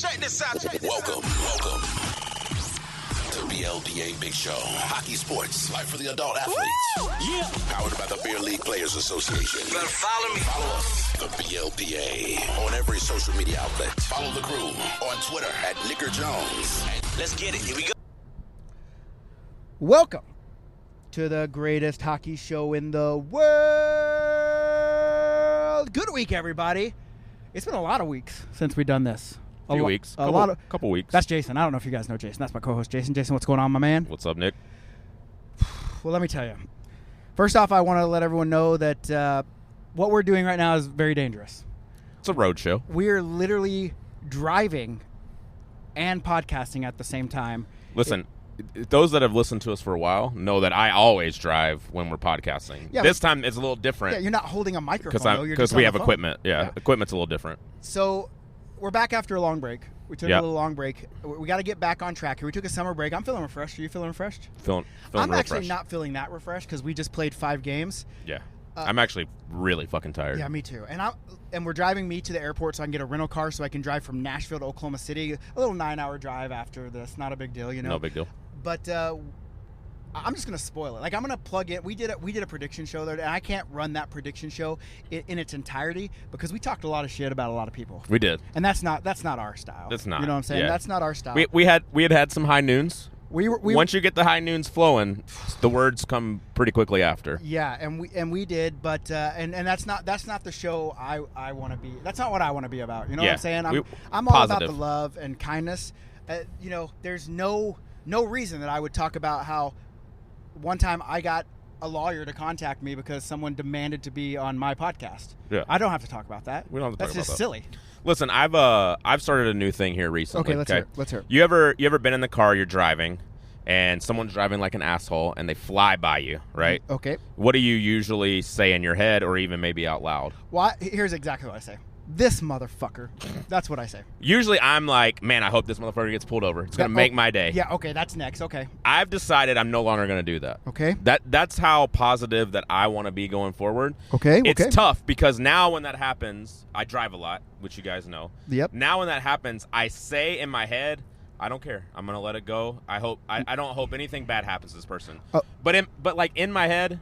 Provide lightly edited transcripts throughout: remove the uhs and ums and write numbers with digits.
Check this out. Welcome to BLPA Big Show. Hockey sports, life for the adult athletes. Yeah. Powered by the Beer League Players Association. Better follow me. Follow us, the BLPA, on every social media outlet. Follow the crew on Twitter at Nicker Jones. Let's get it. Here we go. Welcome to the greatest hockey show in the world. Good week, everybody. It's been a lot of weeks since we've done this. Couple weeks. That's Jason. I don't know if you guys know Jason. That's my co-host, Jason. Jason, what's going on, my man? What's up, Nick? Well, let me tell you. First off, I want to let everyone know that what we're doing right now is very dangerous. It's a road show. We're literally driving and podcasting at the same time. Listen, those that have listened to us for a while know that I always drive when we're podcasting. Yeah, this time it's a little different. Yeah, you're not holding a microphone, because we have equipment. Yeah, equipment's a little different. So we're back after a long break. We took a little long break. We got to get back on track here. We took a summer break. I'm feeling refreshed. Are you feeling refreshed? Feeling I'm real actually fresh. not feeling that refreshed because we just played 5 games. Yeah. I'm actually really fucking tired. Yeah, me too. And we're driving me to the airport so I can get a rental car so I can drive from Nashville to Oklahoma City. A little 9-hour drive after this. Not a big deal, you know. No big deal. But I'm just going to spoil it. Like, I'm going to plug in. We did a prediction show there, and I can't run that prediction show in its entirety because we talked a lot of shit about a lot of people. We did. And that's not our style. That's not. You know what I'm saying? Yeah. That's not our style. We had some high noons. Once you get the high noons flowing, the words come pretty quickly after. Yeah, and we did, but and that's not the show I want to be. That's not what I want to be about. You know what I'm saying? I'm all about the love and kindness. You know, there's no reason that I would talk about how one time I got a lawyer to contact me because someone demanded to be on my podcast. Yeah. I don't have to talk about that. We don't have to talk about that. That's just silly. Listen, I've started a new thing here recently. Okay, let's hear it. You ever been in the car, you're driving, and someone's driving like an asshole, and they fly by you, right? Okay. What do you usually say in your head, or even maybe out loud? Well, here's exactly what I say. This motherfucker. That's what I say. Usually I'm like, man, I hope this motherfucker gets pulled over. It's going to make my day. Yeah, okay, that's next. Okay. I've decided I'm no longer going to do that. Okay. That's how positive that I want to be going forward. Okay. It's tough because now when that happens, I drive a lot, which you guys know. Yep. Now when that happens, I say in my head, I don't care. I'm going to let it go. I don't hope anything bad happens to this person. But like in my head,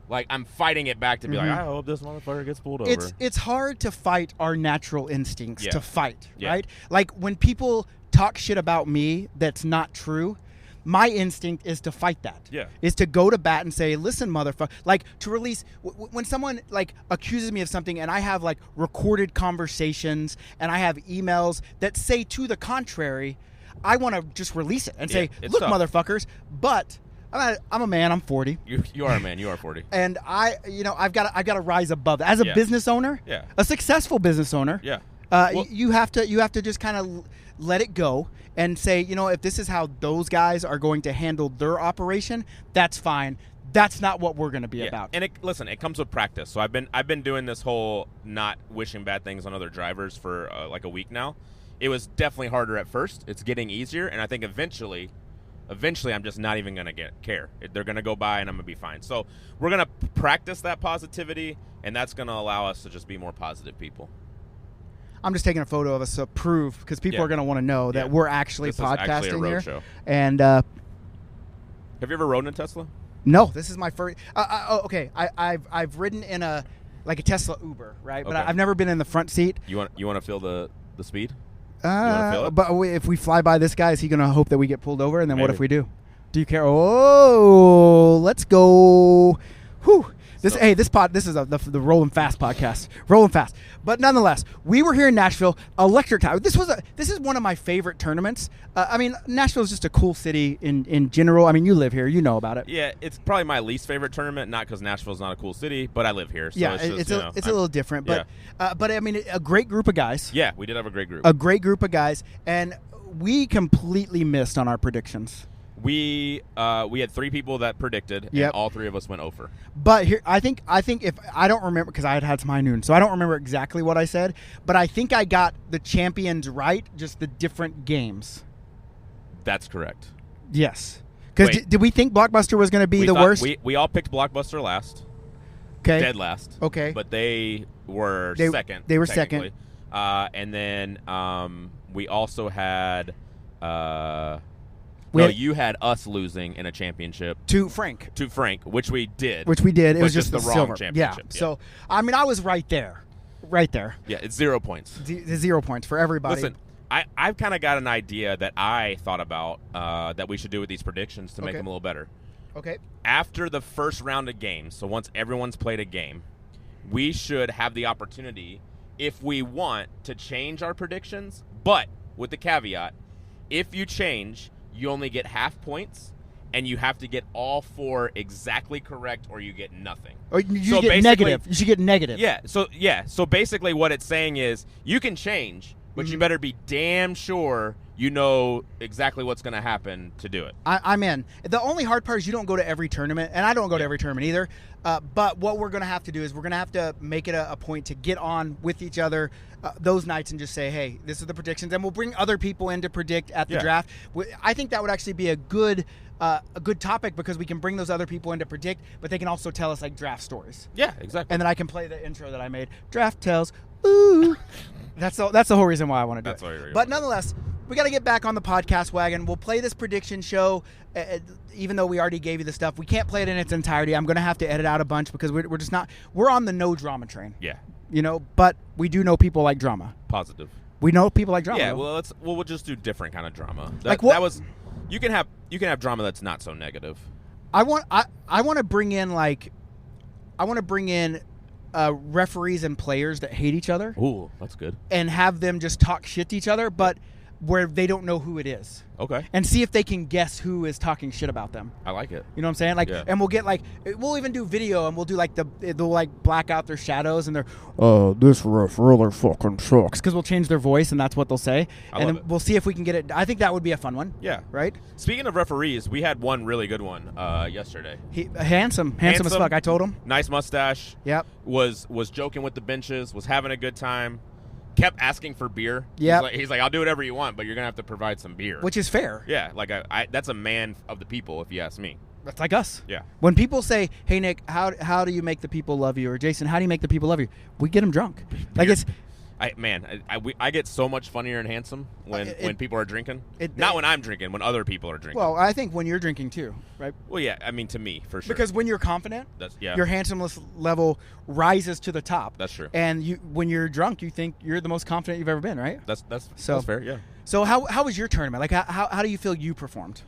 like I'm fighting it back to be like, I hope this motherfucker gets pulled over. It's hard to fight our natural instincts to fight, Yeah. right? Like when people talk shit about me that's not true, my instinct is to fight that. Yeah. Is to go to bat and say, listen, motherfucker. Like to release when someone like accuses me of something and I have like recorded conversations and I have emails that say to the contrary, I want to just release it and say, look, tough. Motherfuckers, but I'm a man. I'm 40. You are a man. You are 40. And I've got to rise above that. As a business owner, Yeah. a successful business owner, Yeah. you have to just kind of let it go and say, if this is how those guys are going to handle their operation, that's fine. That's not what we're going to be about. And it comes with practice. So I've been doing this whole not wishing bad things on other drivers for like a week now. It was definitely harder at first. It's getting easier, and I think eventually I'm just not even going to care. They're going to go by, and I'm going to be fine. So we're going to practice that positivity, and that's going to allow us to just be more positive people. I'm just taking a photo of us to prove, because people are going to want to know that we're actually this podcasting is actually a road here. Show. And have you ever rode in a Tesla? No, this is my first. Okay, I've ridden in a Tesla Uber, right? But Okay. I've never been in the front seat. You want to feel the speed? wanna feel it? But if we fly by this guy, is he going to hope that we get pulled over? And then what Maybe. if we do? Do you care? Oh, let's go. Whew. This is the Rolling Fast podcast. Rolling Fast. But nonetheless, we were here in Nashville, electric time. This is one of my favorite tournaments. Nashville is just a cool city in general. I mean, you live here, you know about it. Yeah, it's probably my least favorite tournament, not because Nashville's not a cool city, but I live here. So Yeah, it's a little different, but I mean, a great group of guys. Yeah, we did have a great group. A great group of guys, and we completely missed on our predictions. We had 3 people that predicted, and Yep. all 3 of us went over. But here, I think if I don't remember, because I had some high noon, so I don't remember exactly what I said. But I think I got the champions right, just the different games. That's correct. Yes, because did we think Blockbuster was going to be the worst? We all picked Blockbuster last. Okay, Dead last. Okay, But they were second. They were technically. second. And then we also had you had us losing in a championship to Frank, which we did. It was just the wrong silver championship. Yeah. So I mean, I was right there. Yeah, it's 0 points. 0 points for everybody. Listen, I've kind of got an idea that I thought about that we should do with these predictions to make them a little better. Okay. After the first round of games, so once everyone's played a game, we should have the opportunity, if we want, to change our predictions. But with the caveat, if you change, you only get half points, and you have to get all 4 exactly correct, or you get nothing. Or you get negative. You should get negative. Yeah. So basically, what it's saying is you can change, but you better be damn sure you know exactly what's going to happen to do it. I'm in. The only hard part is you don't go to every tournament, and I don't go to every tournament either. But what we're going to have to do is we're going to have to make it a point to get on with each other those nights and just say, hey, this is the predictions. And we'll bring other people in to predict at the draft. I think that would actually be a good topic because we can bring those other people in to predict, but they can also tell us, like, draft stories. Yeah, exactly. And then I can play the intro that I made. Draft tells, ooh. That's the whole reason why I want to do it. But nonetheless, we got to get back on the podcast wagon. We'll play this prediction show, even though we already gave you the stuff. We can't play it in its entirety. I'm going to have to edit out a bunch because we're just not. We're on the no drama train. Yeah. But we do know people like drama. Positive. We know people like drama. Yeah. Well, we'll just do different kind of drama. You can have drama that's not so negative. I want to bring in referees and players that hate each other. Ooh, that's good. And have them just talk shit to each other, but where they don't know who it is. Okay. And see if they can guess who is talking shit about them. I like it. You know what I'm saying? And we'll get we'll even do video, and we'll do they'll black out their shadows, and they're, this ref really fucking sucks, because we'll change their voice, and that's what they'll say. And then we'll see if we can get it. I think that would be a fun one. Yeah. Right? Speaking of referees, we had one really good one yesterday. Handsome as fuck. I told him. Nice mustache. Yep. Was joking with the benches. Was having a good time. Kept asking for beer. Yeah. He's like, I'll do whatever you want, but you're gonna have to provide some beer. Which is fair. Yeah. Like that's a man of the people, if you ask me. That's like us. Yeah. When people say, "Hey Nick, how do you make the people love you?" or Jason, "How do you make the people love you?" We get them drunk. Like it's. I get so much funnier and handsome when people are drinking. Not when I'm drinking, when other people are drinking. Well, I think when you're drinking too, right? Well, yeah. I mean, to me, for sure. Because when you're confident, your handsomeness level rises to the top. That's true. And when you're drunk, you think you're the most confident you've ever been, right? That's fair. Yeah. So how was your tournament? Like how do you feel you performed?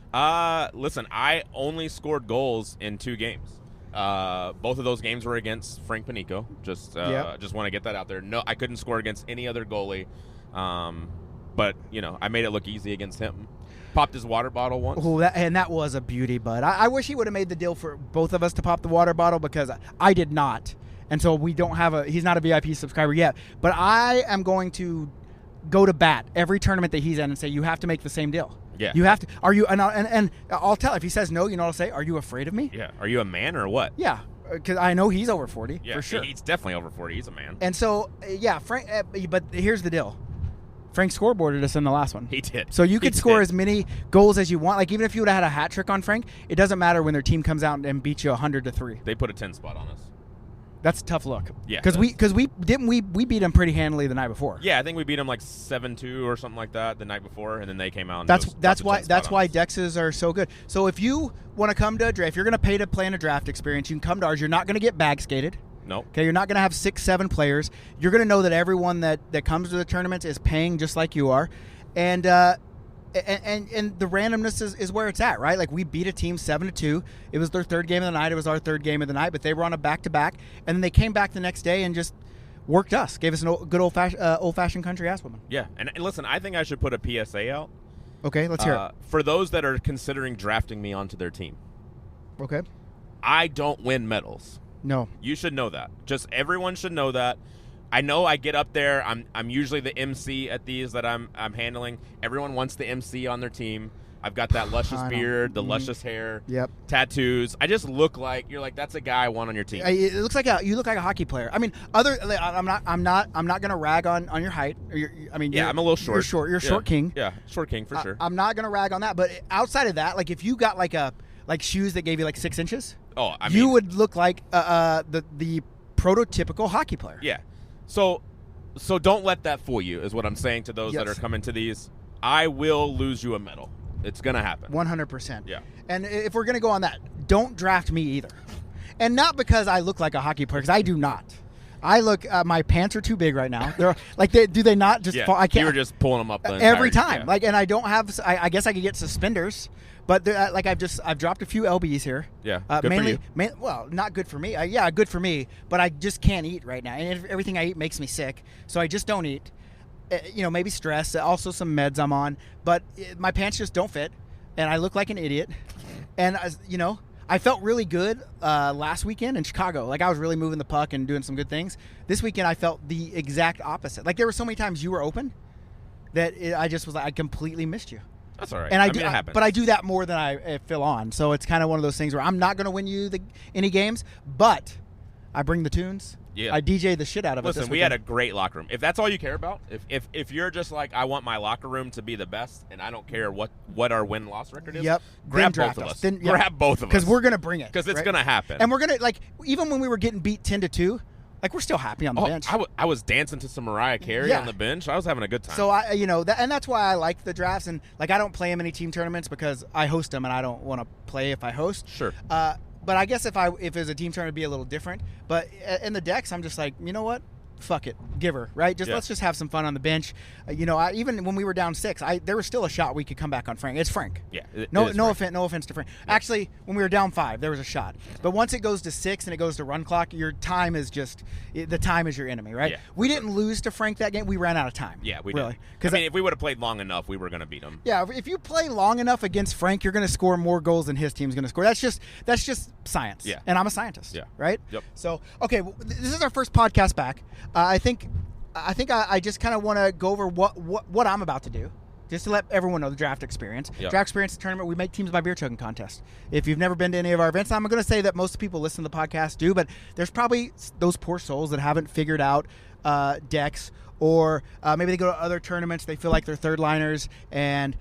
Listen, I only scored goals in 2 games. Both of those games were against Frank Panico. Just want to get that out there. No, I couldn't score against any other goalie. But I made it look easy against him. Popped his water bottle once. Oh, that was a beauty, bud. I wish he would have made the deal for both of us to pop the water bottle, because I did not. And so we don't have he's not a VIP subscriber yet. But I am going to go to bat every tournament that he's in and say, you have to make the same deal. Yeah. You have to. Are you? And I'll tell. If he says no, you know what I'll say? Are you afraid of me? Yeah. Are you a man or what? Yeah. Because I know he's over 40. Yeah, for sure. He's definitely over 40. He's a man. And so, Frank. But here's the deal. Frank scoreboarded us in the last one. He did. So you could score as many goals as you want. Like, even if you would have had a hat trick on Frank, it doesn't matter when their team comes out and beats you 100-3. They put a 10 spot on us. That's a tough look. Yeah. Because we beat him pretty handily the night before. Yeah, I think we beat him like 7-2 or something like that the night before, and then they came out. And that's why Dexes are so good. So if you want to come to a draft, if you're going to pay to play in a draft experience, you can come to ours. You're not going to get bag skated. No. Okay, you're not going to have 6-7 players. You're going to know that everyone that comes to the tournaments is paying just like you are, and the randomness is where it's at, right? Like, we beat a team 7-2. It was their third game of the night. It was our third game of the night, but they were on a back-to-back, and then they came back the next day and just worked us, gave us a good old-fashioned country ass woman. Yeah, and listen, I think I should put a PSA out. Okay, let's hear it. For those that are considering drafting me onto their team. Okay. I don't win medals. No. You should know that. Just everyone should know that. I know I get up there. I'm usually the MC at these that I'm handling. Everyone wants the MC on their team. I've got that luscious beard, the luscious hair, tattoos. I just look like that's a guy I want on your team. It looks like you look like a hockey player. I mean, I'm not gonna rag on your height. I'm a little short. You're short. You're short king. Yeah, short king for sure. I'm not gonna rag on that. But outside of that, like, if you got like shoes that gave you like 6 inches, you would look like the prototypical hockey player. Yeah. So So don't let that fool you, is what I'm saying to those that are coming to these. I will lose you a medal. It's going to happen. 100%. Yeah. And if we're going to go on that, don't draft me either. And not because I look like a hockey player, because I do not. I look, my pants are too big right now. They're like, do they not just fall? I can't. You were just pulling them up every time. Yeah. And I don't have, I guess I could get suspenders, but I've dropped a few LBs here. Yeah. Good for you. Well, not good for me. Good for me, but I just can't eat right now. And everything I eat makes me sick. So I just don't eat. Maybe stress, also some meds I'm on, but my pants just don't fit, and I look like an idiot. And, I felt really good last weekend in Chicago. Like, I was really moving the puck and doing some good things. This weekend, I felt the exact opposite. Like, there were so many times you were open that I just was like, I completely missed you. That's all right. And it happens. But I do that more than I feel on. So it's kind of one of those things where I'm not going to win you any games, but I bring the tunes. Yeah. I DJ the shit out of it. Listen, we had a great locker room. If that's all you care about, if you're just like, I want my locker room to be the best, and I don't care what our win-loss record is, grab both of us. Grab both of us. Because we're going to bring it. Because it's going to happen. And we're going to, even when we were getting beat 10-2, we're still happy on the bench. I was dancing to some Mariah Carey on the bench. I was having a good time. So, and that's why I like the drafts. And, I don't play in many team tournaments because I host them, and I don't want to play if I host. Sure. But I guess if it was a team tournament, it'd be a little different. But in the decks, I'm just like, you know what? Fuck it. Give her, right? Let's just have some fun on the bench. Even when we were down 6, there was still a shot we could come back on Frank. It's Frank. Yeah. No offense to Frank. Yeah. Actually, when we were down 5, there was a shot. But once it goes to 6 and it goes to run clock, your time is the time is your enemy, right? Yeah, we didn't lose to Frank that game. We ran out of time. Yeah, we really. did. Because if we would have played long enough, we were going to beat him. Yeah, if you play long enough against Frank, you're going to score more goals than his team's going to score. That's just science. Yeah. And I'm a scientist. Yeah. Right? Yep. So, okay, this is our first podcast back. I think I just kind of want to go over what I'm about to do, just to let everyone know the draft experience. Yep. Draft experience tournament, we make teams by beer chugging contest. If you've never been to any of our events, I'm going to say that most people listen to the podcast do, but there's probably those poor souls that haven't figured out decks, or maybe they go to other tournaments, they feel like they're third liners, and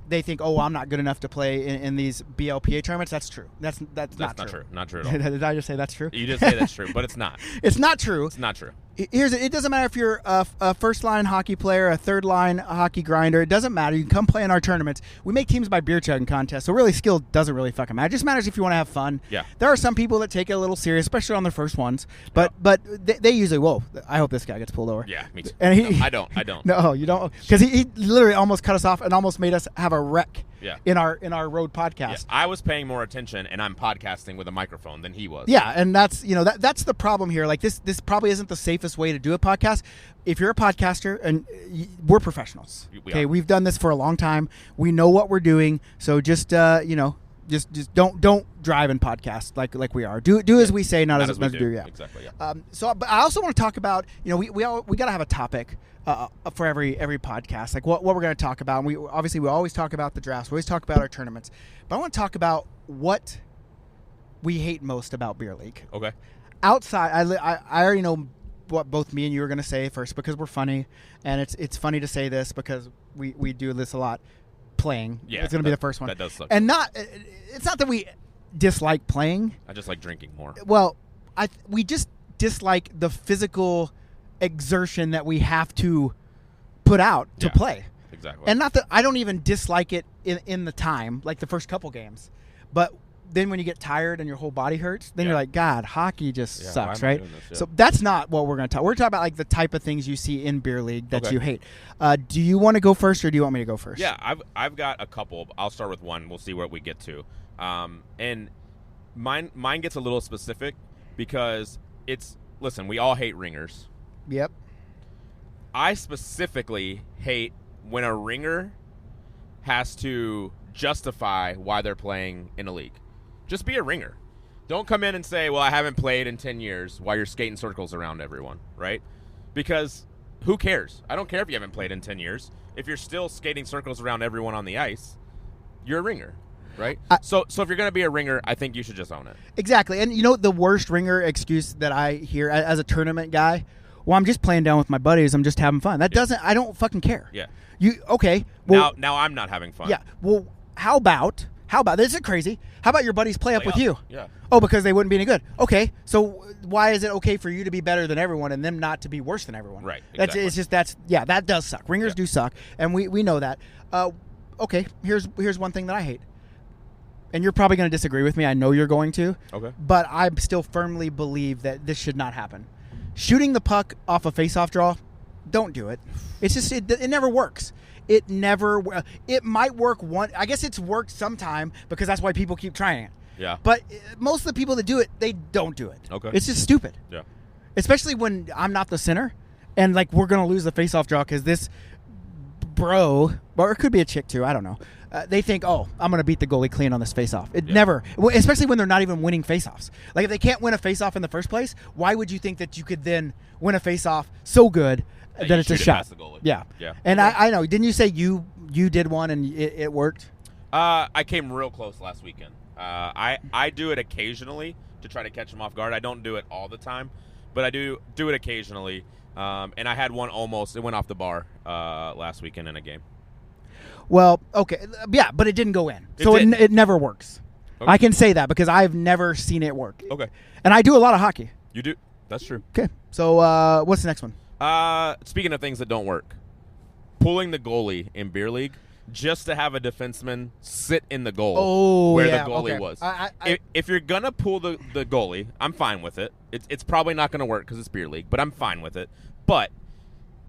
they think, I'm not good enough to play in these BLPA tournaments. That's true. That's not true. Not true at all. Did I just say that's true? You just say that's true, but it's not. It's not true. It's not true. It doesn't matter if you're a first-line hockey player, a third-line hockey grinder. It doesn't matter. You can come play in our tournaments. We make teams by beer chugging contests, so really skill doesn't really fucking matter. It just matters if you want to have fun. Yeah. There are some people that take it a little serious, especially on their first ones, but they usually, I hope this guy gets pulled over. Yeah, me too. And I don't. No, you don't. Because he literally almost cut us off and almost made us have a wreck. Yeah. In our road podcast. Yeah. I was paying more attention, and I'm podcasting with a microphone than he was. Yeah, and that's that's the problem here. Like this probably isn't the safest way to do a podcast. If you're a podcaster, and we're professionals, we've done this for a long time. We know what we're doing. So just just don't drive and podcast like we are. Do as we say, not as we do. Yeah, exactly. Yeah. But I also want to talk about we got to have a topic. For every podcast, like what we're going to talk about. And we always talk about the drafts. We always talk about our tournaments. But I want to talk about what we hate most about Beer League. Okay. Outside, I already know what both me and you are going to say first because we're funny, and it's funny to say this because we do this a lot. Playing, it's going to be the first one. That does suck. And it's not that we dislike playing. I just like drinking more. Well, we just dislike the physical exertion that we have to put out to play. Exactly. And not that I don't even dislike it in the time, like the first couple games. But then when you get tired and your whole body hurts, then you're like, God, hockey just sucks, right? So that's not what we're going to talk. We're talking about like the type of things you see in Beer League that you hate. Do you want to go first, or do you want me to go first? Yeah, I've got a couple. I'll start with one. We'll see what we get to. And mine gets a little specific because listen, we all hate ringers. Yep. I specifically hate when a ringer has to justify why they're playing in a league. Just be a ringer. Don't come in and say, well, I haven't played in 10 years while you're skating circles around everyone, right? Because who cares? I don't care if you haven't played in 10 years. If you're still skating circles around everyone on the ice, you're a ringer, right? So if you're going to be a ringer, I think you should just own it. Exactly. And the worst ringer excuse that I hear as a tournament guy, well, I'm just playing down with my buddies. I'm just having fun. I don't fucking care. Yeah. Okay. Well, now I'm not having fun. Yeah. Well, how about How about this? Is crazy? How about your buddies play up with you? Yeah. Oh, because they wouldn't be any good. Okay, so why is it okay for you to be better than everyone and them not to be worse than everyone? Right. Exactly. That does suck. Ringers do suck, and we know that. Okay, here's one thing that I hate. And you're probably going to disagree with me. I know you're going to. Okay. But I still firmly believe that this should not happen. Shooting the puck off a face-off draw, don't do it. It's just it never works. It might work I guess it's worked sometime because that's why people keep trying it. Yeah. But most of the people that do it, they don't do it. Okay. It's just stupid. Yeah. Especially when I'm not the center and like we're going to lose the face-off draw because this bro, or it could be a chick too, I don't know. They think, I'm going to beat the goalie clean on this face-off. Never, especially when they're not even winning face-offs. Like if they can't win a face-off in the first place, why would you think that you could then win a face-off so good that it's a shot? Past the goalie. Yeah. Yeah. And I know. Didn't you say you did one and it worked? I came real close last weekend. I do it occasionally to try to catch them off guard. I don't do it all the time, but I do it occasionally. And I had one it went off the bar last weekend in a game. Well, okay. Yeah, but it didn't go in. It never works. Okay. I can say that because I've never seen it work. Okay. And I do a lot of hockey. You do? That's true. Okay. So what's the next one? Speaking of things that don't work, pulling the goalie in beer league just to have a defenseman sit in the goal where the goalie was. If you're going to pull the goalie, I'm fine with it. It's probably not going to work because it's beer league, but I'm fine with it. But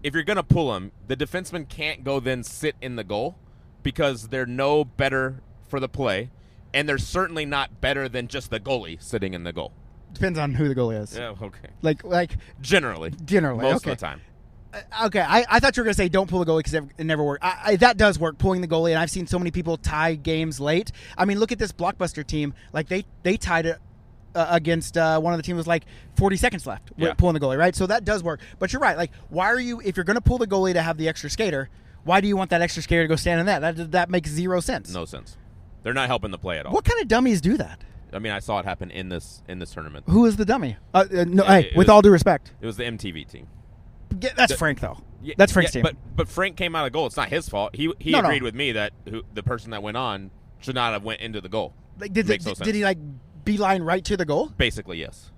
if you're going to pull him, the defenseman can't go then sit in the goal because they're no better for the play, and they're certainly not better than just the goalie sitting in the goal. Depends on who the goalie is. Yeah, okay. Like generally. Most of the time. Okay, I thought you were going to say don't pull the goalie because it never worked. That does work, pulling the goalie, and I've seen so many people tie games late. I mean, look at this Blockbuster team. Like, they tied it against one of the teams with, like, 40 seconds left with pulling the goalie, right? So that does work. But you're right. Like, why are you – if you're going to pull the goalie to have the extra skater, why do you want that extra skater to go stand in that? That makes zero sense. No sense. They're not helping the play at all. What kind of dummies do that? I mean, I saw it happen in this tournament. Who is the dummy? With all due respect. It was the MTV team. That's Frank, though. That's Frank's team. But Frank came out of goal. It's not his fault. He agreed with me that the person that went on should not have went into the goal. Like, did he, like, beeline right to the goal? Basically, yes.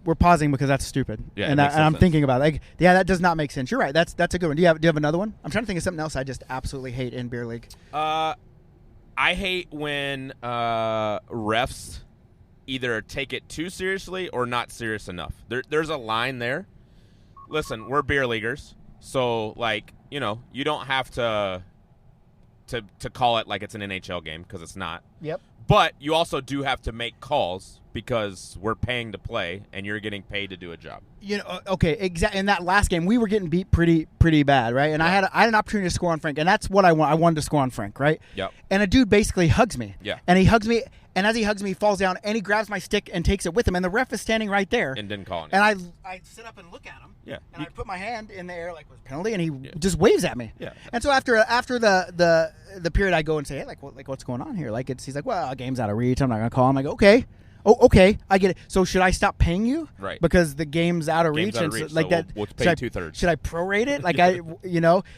We're pausing because that's stupid. Yeah, and I'm thinking about it. Like, yeah, that does not make sense. You're right. That's a good one. Do you have another one? I'm trying to think of something else I just absolutely hate in beer league. I hate when refs either take it too seriously or not serious enough. There's a line there. Listen, we're beer leaguers, so like you don't have to call it like it's an NHL game because it's not. Yep. But you also do have to make calls because we're paying to play and you're getting paid to do a job. Okay, exactly. In that last game, we were getting beat pretty bad, right? And I had an opportunity to score on Frank, and that's what I want. I wanted to score on Frank, right? Yep. And a dude basically hugs me. Yeah. And he hugs me, and as he hugs me, he falls down, and he grabs my stick and takes it with him, and the ref is standing right there. And didn't call it. And I sit up and look at him. Yeah. And I put my hand in the air like it was a penalty, and he just waves at me. Yeah. And so after the period, I go and say, hey, what's going on here? He's like, well, game's out of reach. I'm not gonna call him. I go, okay. Oh, okay, I get it. So should I stop paying you? Right. Because the game's out of reach. Out of reach, like so that. We'll pay 2/3. Should I prorate it? Like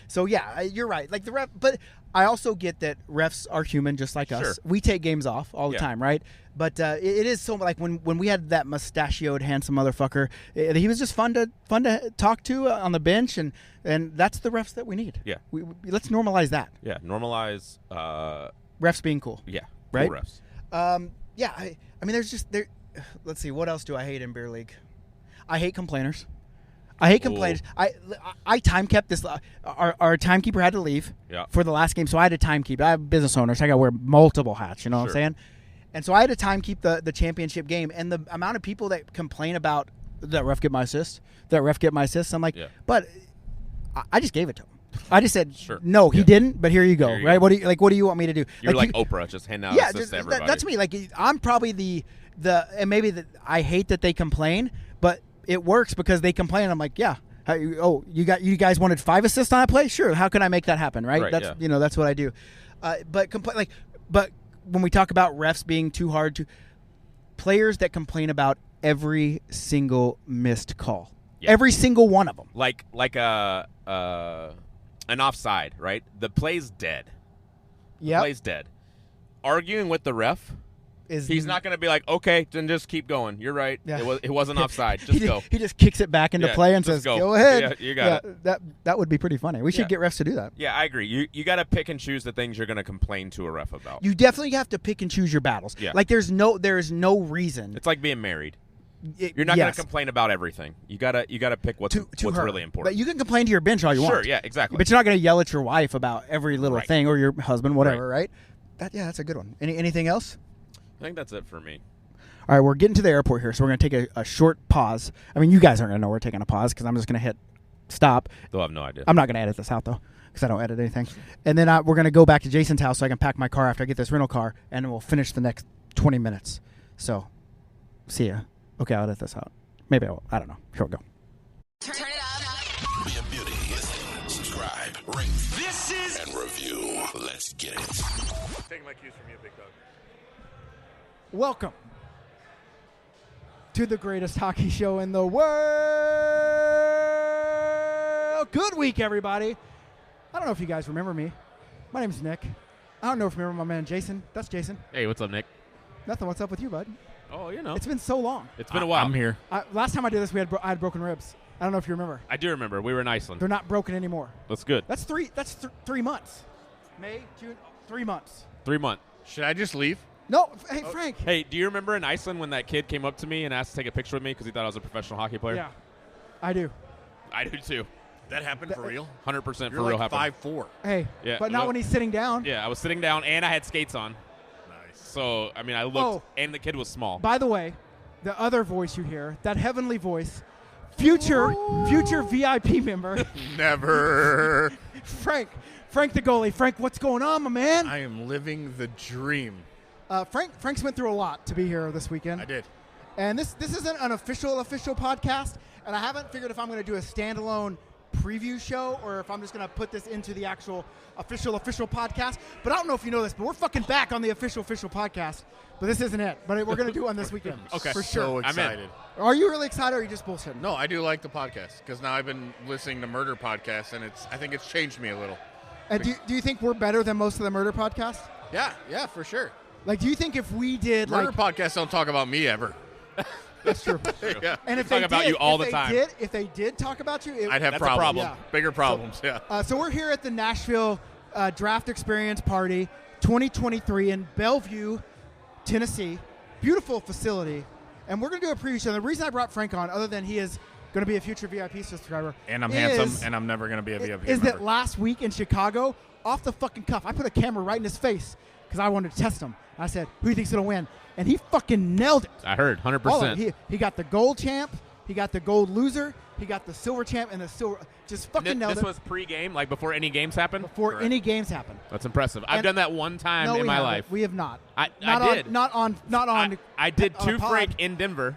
So yeah, you're right. Like the ref, but I also get that refs are human just like us. We take games off all the time, right? But it is so like when we had that mustachioed handsome motherfucker, he was just fun to talk to on the bench, and that's the refs that we need. Yeah. Let's normalize that. Yeah, normalize refs being cool. Yeah, right. Cool refs. Yeah, I mean, let's see, what else do I hate in beer league? I hate complainers. I time kept this. Our timekeeper had to leave for the last game, so I had to time keep. I have a business owner, so I got to wear multiple hats. You know what I'm saying? And so I had to time keep the championship game. And the amount of people that complain about that ref get my assist, I'm like, but I just gave it to him. I just said, no, he didn't, but here you go, right? What do you want me to do? You're like Oprah, just handing out assists to everybody. That's me. Like, I'm probably the and maybe I hate that they complain, but it works because they complain. I'm like, yeah. You guys wanted 5 assists on that play? Sure. How can I make that happen, right? That's what I do. But when we talk about refs being too hard to players that complain about every single missed call. Yeah. Every single one of them. Like an offside, right? The play's dead. Yep. The play's dead. Arguing with the ref, he's not going to be like, okay, then just keep going. You're right. Yeah. It wasn't offside. Just go. He just kicks it back into play and says, go ahead. Yeah, you got it. That would be pretty funny. We should get refs to do that. Yeah, I agree. You got to pick and choose the things you're going to complain to a ref about. You definitely have to pick and choose your battles. Yeah. Like there is no reason. It's like being married. You're not going to complain about everything. You gotta pick what's really important. But you can complain to your bench all you want. Sure, yeah, exactly. But you're not going to yell at your wife about every little thing or your husband, whatever, right? That's a good one. Anything else? I think that's it for me. All right, we're getting to the airport here, so we're going to take a short pause. I mean, you guys aren't going to know we're taking a pause because I'm just going to hit stop. They'll have no idea. I'm not going to edit this out, though, because I don't edit anything. And then we're going to go back to Jason's house so I can pack my car after I get this rental car, and we'll finish the next 20 minutes. So, see ya. Okay, I'll edit this out. Maybe I will. I don't know. Here we go. Turn it up. Be a beauty. Listen, subscribe, rate, and review. Let's get it. Taking my cues from you, big dog. Welcome to the greatest hockey show in the world. Good week, everybody. I don't know if you guys remember me. My name's Nick. I don't know if you remember my man Jason. That's Jason. Hey, what's up, Nick? Nothing. What's up with you, bud? Oh, you know. It's been so long. It's been a while. I'm here. Last time I did this, I had broken ribs. I don't know if you remember. I do remember. We were in Iceland. They're not broken anymore. That's good. That's 3 months. May, June, 3 months. 3 months. Should I just leave? No. Hey, Frank. Hey, do you remember in Iceland when that kid came up to me and asked to take a picture with me because he thought I was a professional hockey player? Yeah, I do. I do too. That happened for real? 100% for You're real like happened. 5'4". Hey, yeah, but not when he's sitting down. Yeah, I was sitting down and I had skates on. Nice. So, I mean, I looked, and the kid was small. By the way, the other voice you hear, that heavenly voice, future VIP member. Never. Frank the goalie. Frank, what's going on, my man? I am living the dream. Frank's went through a lot to be here this weekend. I did. And this isn't an official podcast, and I haven't figured if I'm going to do a standalone preview show or if I'm just going to put this into the actual official podcast. But I don't know if you know this, but we're fucking back on the official podcast. But this isn't it. But we're going to do one this weekend. Okay. For sure. So excited. Are you really excited or are you just bullshitting? No, I do like the podcast because now I've been listening to murder podcasts, and I think it's changed me a little. And do you think we're better than most of the murder podcasts? Yeah, for sure. Like, do you think if we did murder podcasts don't talk about me ever. That's true. Yeah. And if they talk about you all the time. If they did talk about you, I'd have problems. Problem. Yeah. Bigger problems. So we're here at the Nashville Draft Experience Party 2023 in Bellevue, Tennessee. Beautiful facility. And we're going to do a preview show. The reason I brought Frank on, other than he is going to be a future VIP subscriber, and I'm handsome, and I'm never going to be a VIP is member. that last week in Chicago, off the fucking cuff, I put a camera right in his face because I wanted to test him. I said, who do you think's going to win? And he fucking nailed it. I heard, 100%. He got the gold champ. He got the gold loser. He got the silver champ and the silver. Just fucking nailed it. This was pre-game, like before any games happened? Before any games happened. That's impressive. I've done that one time in my life. We have not. I did. Not on. I did two Frank in Denver.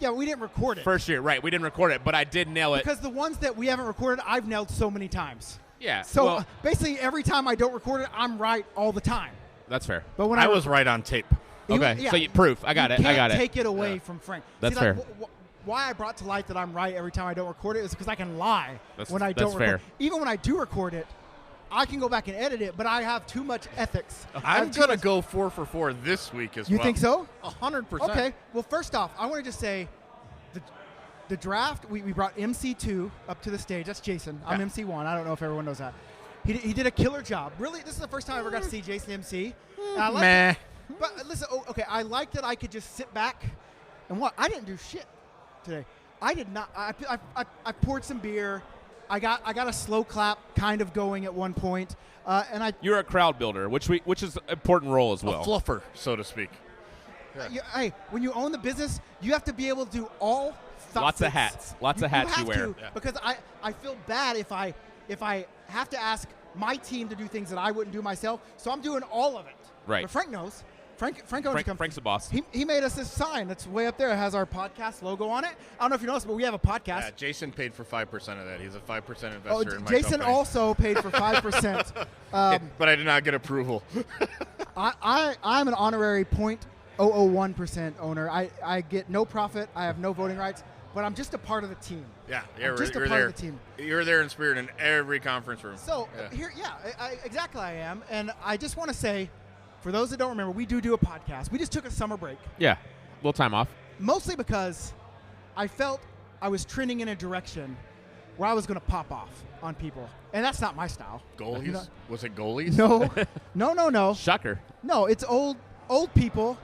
Yeah, we didn't record it. First year, right. We didn't record it, but I did nail it. Because the ones that we haven't recorded, I've nailed so many times. Yeah. So basically every time I don't record it, I'm right all the time. That's fair. But when I was right on tape. Okay, so proof. I got it. I got it. Take it away from Frank. That's fair. Why I brought to light that I'm right every time I don't record it is because I can lie when I don't record fair. it. Even when I do record it, I can go back and edit it, but I have too much ethics. I'm going to go 4 for 4 this week as well. You think so? 100%. Okay. Well, first off, I want to just say the draft, we brought MC2 up to the stage. That's Jason. I'm MC1. I don't know if everyone knows that. He did a killer job. Really, this is the first time I ever got to see Jason MC. Meh. But listen, okay, I like that I could just sit back and what? I didn't do shit today. I did not. I poured some beer. I got a slow clap kind of going at one point, and You're a crowd builder, which is an important role as well. A fluffer, so to speak. Hey, when you own the business, you have to be able to do all facets. Lots of hats. Lots of hats you wear. Because I feel bad if I have to ask my team to do things that I wouldn't do myself. So I'm doing all of it. Right. But Frank knows. Frank's the boss. He made us this sign that's way up there. It has our podcast logo on it. I don't know if you noticed, but we have a podcast. Yeah, Jason paid for 5% of that. He's a 5% investor in my Jason company. also paid for 5%. But I did not get approval. I'm an honorary 0.001% owner. I get no profit. I have no voting rights. but I'm just a part of the team. Yeah, I'm just a part of the team. You're there in spirit in every conference room. So exactly I am. And I just want to say, for those that don't remember, we do a podcast. We just took a summer break. Yeah, a little time off. Mostly because I felt I was trending in a direction where I was going to pop off on people. And that's not my style. Goalies? You know? Was it goalies? No. Shocker. No, it's old people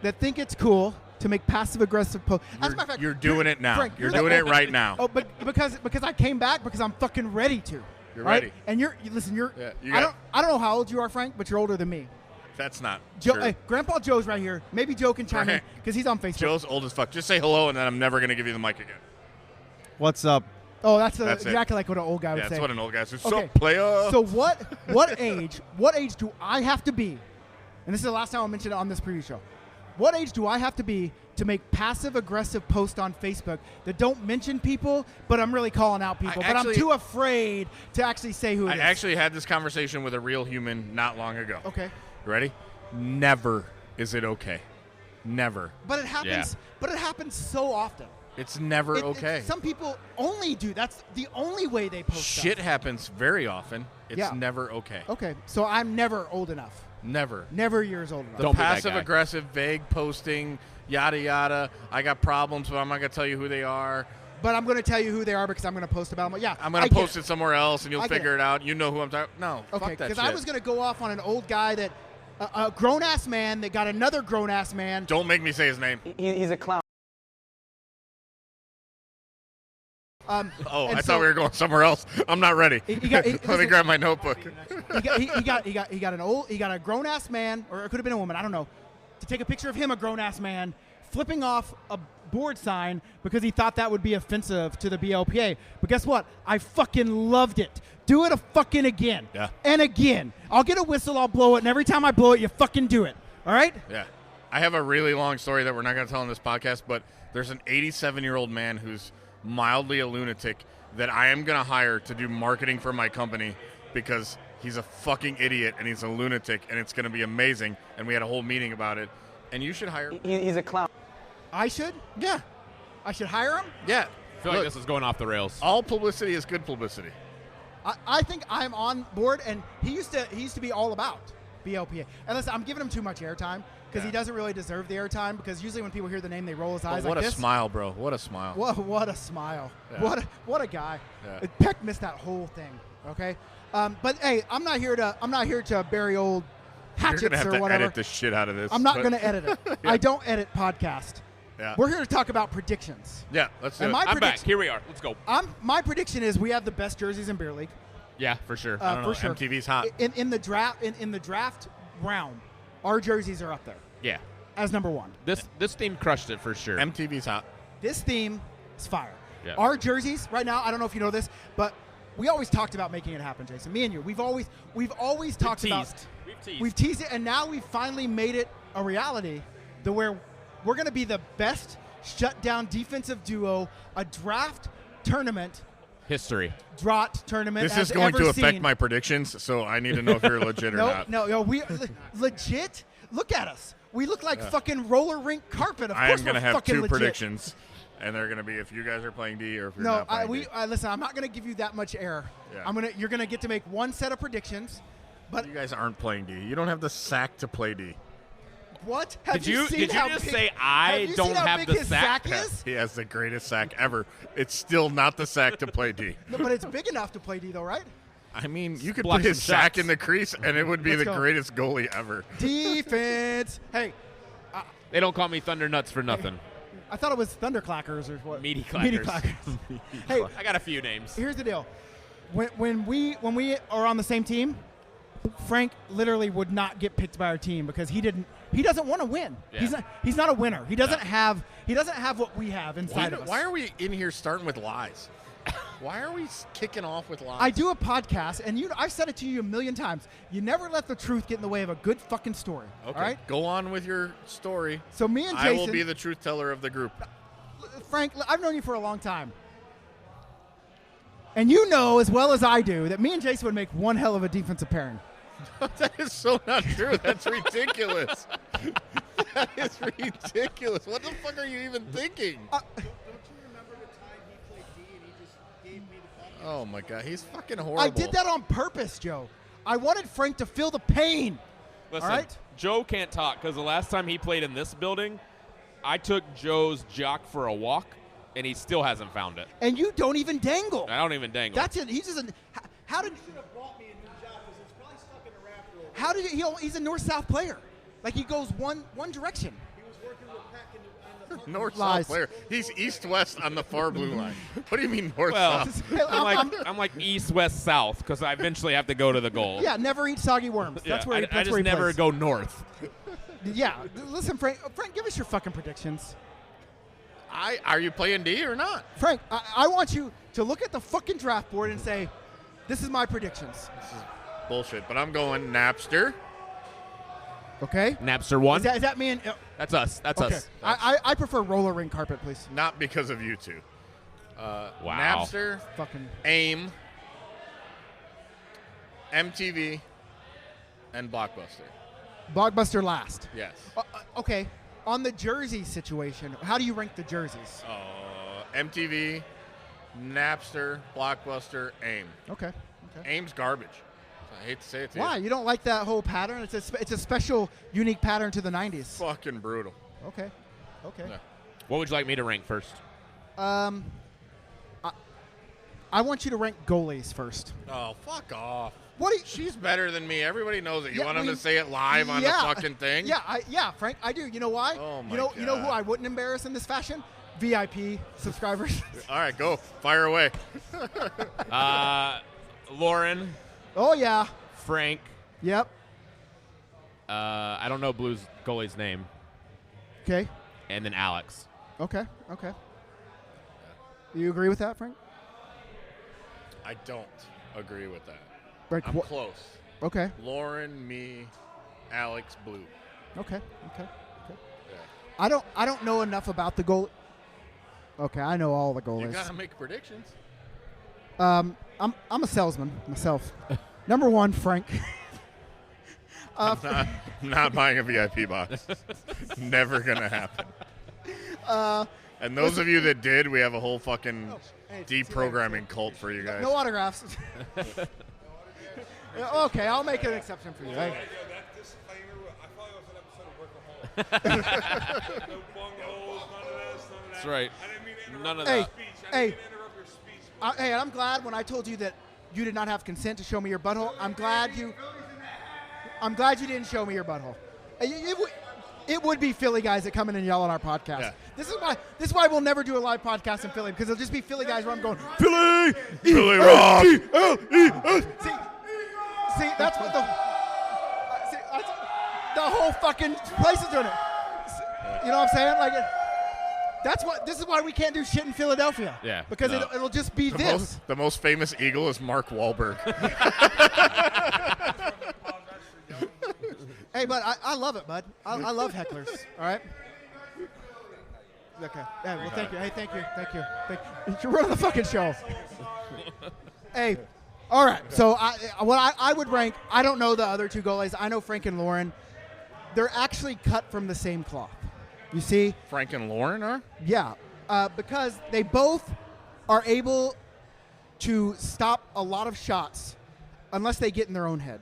that think it's cool to make passive-aggressive posts. As a matter of fact, you're doing it now. Frank, you're doing it right now. Oh, but because I came back because I'm fucking ready to. You're right? ready. And I don't know how old you are, Frank, but you're older than me. That's not Joe, true. Hey, Grandpa Joe's right here. Maybe Joe can chime in because he's on Facebook. Joe's old as fuck. Just say hello, and then I'm never going to give you the mic again. What's up? Oh, that's exactly like what an old guy would say. That's what an old guy says. Okay. So, player. So what age do I have to be, and this is the last time I'll mention it on this preview show, what age do I have to be to make passive-aggressive posts on Facebook that don't mention people, but I'm really calling out people, but I'm too afraid to actually say who it is? I actually had this conversation with a real human not long ago. Okay. You ready? Never is it okay. Never. But it happens. Yeah. But it happens so often. It's never okay. Some people only do. That's the only way they post Shit stuff. happens very often. It's never okay. Okay. So I'm never old enough. Never. Never years old enough. The Don't be that guy. passive-aggressive, vague posting, yada, yada. I got problems, but I'm not going to tell you who they are. But I'm going to tell you who they are because I'm going to post about them. Yeah, I'm going to post it somewhere else, and you'll figure it out. You know who I'm talking about. No, okay, fuck that shit. because I was going to go off on an old guy that a grown-ass man that got another grown-ass man. Don't make me say his name. He's a clown. I thought we were going somewhere else. I'm not ready. Let me grab my notebook. He got a grown ass man, or it could have been a woman, I don't know, to take a picture of him, a grown ass man, flipping off a board sign because he thought that would be offensive to the BLPA. But guess what? I fucking loved it. Do it fucking again. Yeah. And again. I'll get a whistle, I'll blow it, and every time I blow it, you fucking do it. All right? Yeah. I have a really long story that we're not going to tell on this podcast, but there's an 87-year-old man who's mildly a lunatic that I am going to hire to do marketing for my company because he's a fucking idiot and he's a lunatic and it's going to be amazing. And we had a whole meeting about it. And you should hire him. He's a clown. I should? Yeah. I should hire him? Yeah. I feel like this is going off the rails. All publicity is good publicity. I think I'm on board, and he used to be all about BLPA. And listen, I'm giving him too much airtime because he doesn't really deserve the airtime because usually when people hear the name, they roll his eyes like this. What a smile, bro. What a smile. What a smile. Yeah. What a guy. Yeah. Peck missed that whole thing, okay? But, hey, I'm not here to bury old hatchets You're gonna have or to whatever. edit the shit out of this. I'm not going to edit it. Yeah. I don't edit podcast. Yeah. We're here to talk about predictions. Yeah, let's do And it. my I'm back. Here we are. Let's go. My prediction is we have the best jerseys in beer league. Yeah, for sure. I don't know. For sure. MTV's hot. In the draft round, our jerseys are up there Yeah. as number one. This team crushed it for sure. MTV's hot. This theme is fire. Yeah. Our jerseys right now, I don't know if you know this, but we always talked about making it happen, Jason. Me and you, we've always talked about. We've teased it, and now we've finally made it a reality. Where we're going to be the best shutdown defensive duo, a draft tournament. History. Draught tournament. This has is going ever to affect seen. my predictions, so I need to know if you're legit or not. No, we legit. Look at us. We look like fucking roller rink carpet. Of I course am going to we're have fucking two legit. predictions, and they're going to be if you guys are playing D or if you're No, not playing D. listen. I'm not going to give you that much air. Yeah. You're going to get to make one set of predictions. But You guys aren't playing D. You don't have the sack to play D. what? Have Did you seen how just big, say I have you don't seen how have big the his sack? is? He has the greatest sack ever. It's still not the sack to play D. No, but it's big enough to play D, though, right? I mean, you could Block put his some sack shots. in the crease, and it would be Let's the go. greatest goalie ever. Defense. Hey, They don't call me Thunder Nuts for nothing. I thought it was Thunderclackers or what? Meaty Meaty Clackers. Clackers. Hey, I got a few names. here's the deal. When we are on the same team, Frank literally would not get picked by our team because he doesn't want to win. Yeah. He's not a winner. He doesn't have what we have inside of us. Why are we in here starting with lies? Why are we kicking off with lies? I do a podcast, and I've said it to you a million times. You never let the truth get in the way of a good fucking story. Okay, All right? go on with your story. So me and Jason, I will be the truth teller of the group. Frank, I've known you for a long time. And you know as well as I do that me and Jason would make one hell of a defensive pairing. That is so not true. That's ridiculous. That is ridiculous. What the fuck are you even thinking? Don't you remember the time he played D and he just gave me the fucking... Oh, my God. He's fucking horrible. I did that on purpose, Joe. I wanted Frank to feel the pain. Listen, all right? Joe can't talk because the last time he played in this building, I took Joe's jock for a walk, and he still hasn't found it. And you don't even dangle. I don't even dangle. That's it. He's just how did... How did he's a north-south player? Like he goes one direction. He was working with Peck and north-south player. He's east-west on the far blue line. What do you mean north-south? I'm like east-west-south because I eventually have to go to the goal. Yeah, never eat soggy worms. That's where I just never go north. Yeah, listen, Frank, give us your fucking predictions. Are you playing D or not? Frank, I want you to look at the fucking draft board and say, this is my predictions. This is bullshit, but I'm going Napster. Okay. Napster 1? Is that me and... That's us. That's okay. us. I prefer roller ring carpet, please. Not because of you two. Wow. Napster, fucking AIM, MTV, and Blockbuster. Blockbuster last. Yes. Okay. On the jersey situation, how do you rank the jerseys? MTV, Napster, Blockbuster, AIM. Okay. AIM's garbage. I hate to say it to you. Why? You don't like that whole pattern? It's a special, unique pattern to the 90s. Fucking brutal. Okay. Yeah. What would you like me to rank first? I want you to rank goalies first. Oh, fuck off. What? She's better than me. Everybody knows it. You Yeah, want him to say it live on the fucking thing? Yeah, Frank, I do. You know why? Oh, my You know who God. I wouldn't embarrass in this fashion? VIP subscribers. All right, go. Fire away. Lauren, Oh, yeah. Frank. Yep. I don't know Blue's goalie's name. Okay. And then Alex. Okay. You agree with that, Frank? I don't agree with that. Frank, I'm close. Okay. Lauren, me, Alex, Blue. Okay. Yeah. I don't know enough about the goal. Okay, I know all the goalies. You gotta make predictions. I'm a salesman myself. Number 1, Frank. I'm not buying a VIP box. Never gonna happen. And those of you that did, we have a whole fucking deprogramming cult for you guys. No autographs. Okay, I'll make an exception for you. That disclaimer, I thought it was an episode of Workaholics. No bungholes, none of this, none of that. That's right. I didn't mean to interrupt None of your that. speech. I didn't mean to interrupt your speech. Hey, and I'm glad when I told you that you did not have consent to show me your butthole. I'm glad you didn't show me your butthole. It would be Philly guys that come in and yell on our podcast. Yeah. This is why we'll never do a live podcast in Philly, because it'll just be Philly guys where I'm going, Philly rock. See, that's what the whole fucking place is doing it. You know what I'm saying? Like, this is why we can't do shit in Philadelphia. Yeah. Because No. it'll just be this. The most famous Eagle is Mark Wahlberg. Hey, bud, I love it, bud. I love hecklers. All right. Okay. Yeah, well, thank you. Hey, thank you. You're running the fucking show. Hey, all right. So I would rank. I don't know the other two goalies. I know Frank and Lauren. They're actually cut from the same cloth. You see? Frank and Lauren are? Yeah, because they both are able to stop a lot of shots unless they get in their own head.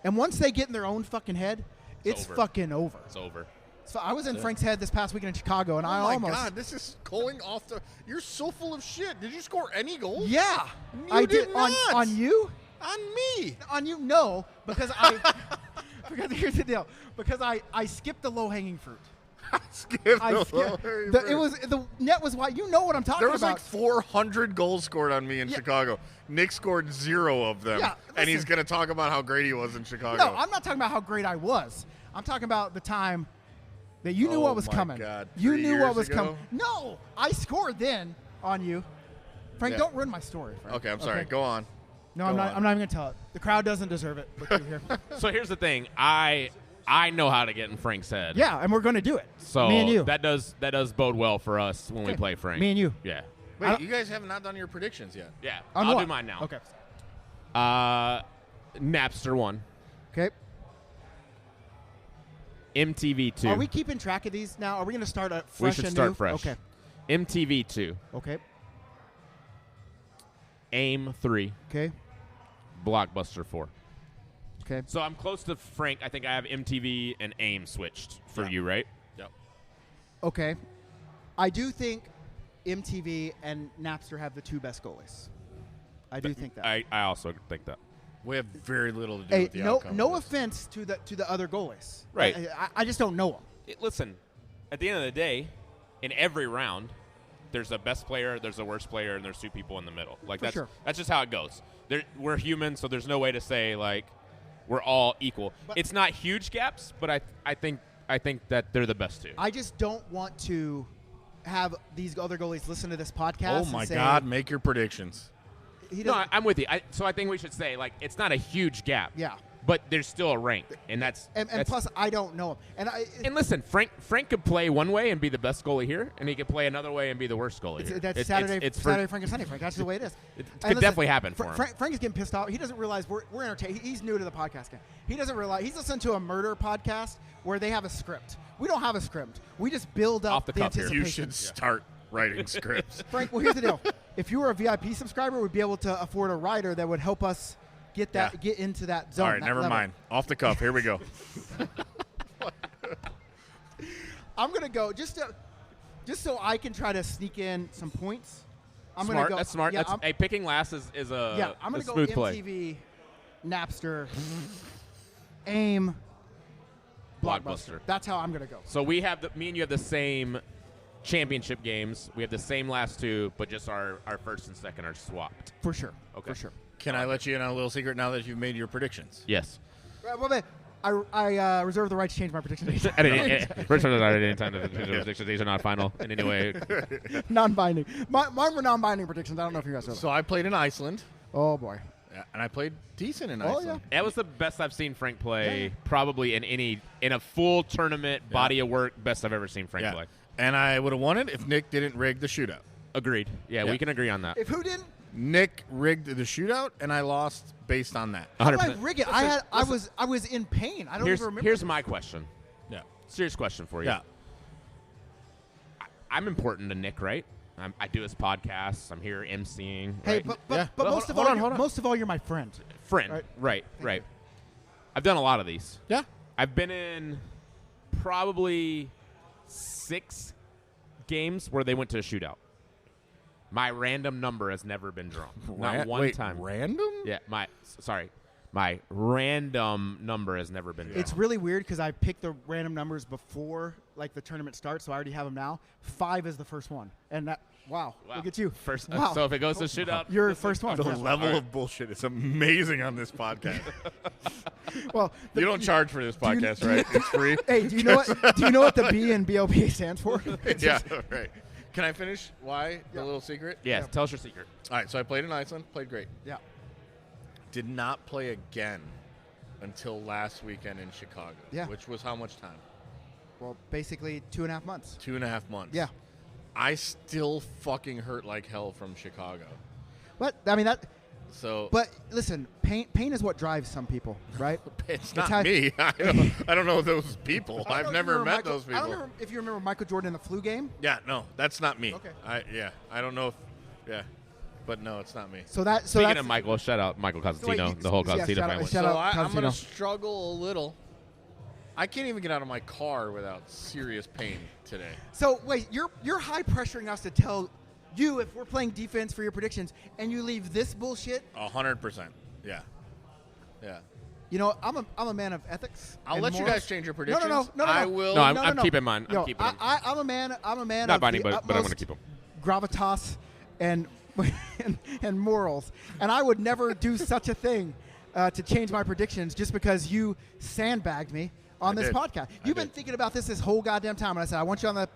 And once they get in their own fucking head, it's fucking over. It's over. So I was in Frank's head this past weekend in Chicago, and I almost... Oh, my God. This is going off the... You're so full of shit. Did you score any goals? Yeah. You did not. On you? On me. On you, no, because because here's the deal. Because I skipped the low-hanging fruit. The net was wide. You know what I'm talking about. There was like 400 goals scored on me in Chicago. Nick scored 0 of them. Yeah, and he's going to talk about how great he was in Chicago. No, I'm not talking about how great I was. I'm talking about the time that you knew what was coming. God. You 3 knew what years was ago? coming. No, I scored then on you. Frank, don't ruin my story, Frank. Okay, I'm sorry. Go on. No, I'm not even going to tell it. The crowd doesn't deserve it. Look here. So here's the thing. I know how to get in Frank's head. Yeah, and we're going to do it. So me and you. that does bode well for us when we play Frank. Me and you. Yeah. Wait, you guys have not done your predictions yet. Yeah. On I'll what? do mine now. Okay. Napster 1. Okay. MTV 2. Are we keeping track of these now? Are we going to start fresh We should and start new? fresh. Okay. MTV 2. Okay. AIM 3. Okay. Blockbuster 4. Okay. So I'm close to Frank. I think I have MTV and AIM switched for you, right? Yep. Okay. I do think MTV and Napster have the 2 best goalies. I do think that. I also think that. We have very little to do with the outcome. No of this. offense to the other goalies. Right. I just don't know them. Listen, at the end of the day, in every round, there's a best player, there's a worst player, and there's 2 people in the middle. Like that's just how it goes. We're human, so there's no way to say like we're all equal. But it's not huge gaps, but I think that they're the best 2. I just don't want to have these other goalies listen to this podcast. Oh my and say, God! Make your predictions. No, I'm with you. So I think we should say like it's not a huge gap. Yeah. But there's still a rank, and that's plus I don't know him. And listen, Frank could play one way and be the best goalie here, and he could play another way and be the worst goalie here. That's Saturday Frank and Sunday Frank. That's the way it is. It could definitely happen for him. Frank is getting pissed off. He doesn't realize we're entertaining. He's new to the podcast game. He doesn't realize he's listening to a murder podcast where they have a script. We don't have a script. We just build up Off the cuff here. anticipation. You should start writing scripts. Frank, well, here's the deal. If you were a VIP subscriber, we'd be able to afford a writer that would help us get into that zone. All right, never mind. Off the cuff. Here we go. I'm gonna go just so I can try to sneak in some points. I'm smart. Gonna go. That's smart. Yeah, picking last is a I'm gonna go smooth MTV, play. Napster, AIM, Blockbuster. That's how I'm gonna go. So me and you have the same championship games. We have the same last 2, but just our first and second are swapped. For sure. Okay. For sure. Can I let you in on a little secret now that you've made your predictions? Yes. Well, I reserve the right to change my prediction. Rich does not at any time. These are not final in any way. Non-binding. Mine were non-binding predictions. I don't know if you guys know. So I played in Iceland. Oh boy. Yeah, and I played decent in Oh, Iceland. yeah. That was the best I've seen Frank play, probably in a full tournament body of work. Best I've ever seen Frank play. And I would have won it if Nick didn't rig the shootout. Agreed. Yeah, we can agree on that. If who didn't? Nick rigged the shootout, and I lost based on that. How did I 100%. rig it? I was in pain. I don't even remember. Here's my question. Yeah. Serious question for you. Yeah. I'm important to Nick, right? I do his podcasts. I'm here emceeing. Hey, right? but most of all, you're my friend. Friend. Right. I've done a lot of these. Yeah. I've been in probably 6 games where they went to a shootout. My random number has never been drawn. Not one time. Random? Yeah, my random number has never been drawn. It's really weird because I picked the random numbers before like the tournament starts, so I already have them now. 5 is the first one, and that wow. Look at you. First, wow. So if it goes to shootout, you're first one. The Yeah. level of bullshit is amazing on this podcast. Well, You don't charge for this podcast, right? It's free. Hey, do you know what the B in BOP stands for? Yeah, right. Can I finish? Why? The little secret? yes. Tell us your secret. All right, so I played in Iceland. Played great. Yeah. Did not play again until last weekend in Chicago. Yeah. Which was how much time? Well, basically 2.5 months. 2.5 months. Yeah. I still fucking hurt like hell from Chicago. But I mean that. So. But listen, pain is what drives some people, right? It's not me. I don't know those people. I don't know I've if never you remember met those people. I don't remember if you remember Michael Jordan in the flu game. Yeah, no, that's not me. Okay. I don't know if. Yeah. But no, it's not me. Speaking of Michael, shout out Michael Cosentino, the whole Cosentino family. shout out I'm going to Cosentino. struggle a little. I can't even get out of my car without serious pain today. So wait, you're high pressuring us to tell you if we're playing defense for your predictions, and you leave this bullshit. 100%. Yeah. Yeah. You know, I'm a man of ethics. I'll and let you morals. guys change your predictions. No. I will. No, I'm keeping mine. Yo, I'm keeping them. I'm a man. Not of binding, the but I'm going to utmost keep them. gravitas and and morals, and I would never do such a thing to change my predictions just because you sandbagged me on this podcast. You've been thinking about this whole goddamn time, and I said I want you on the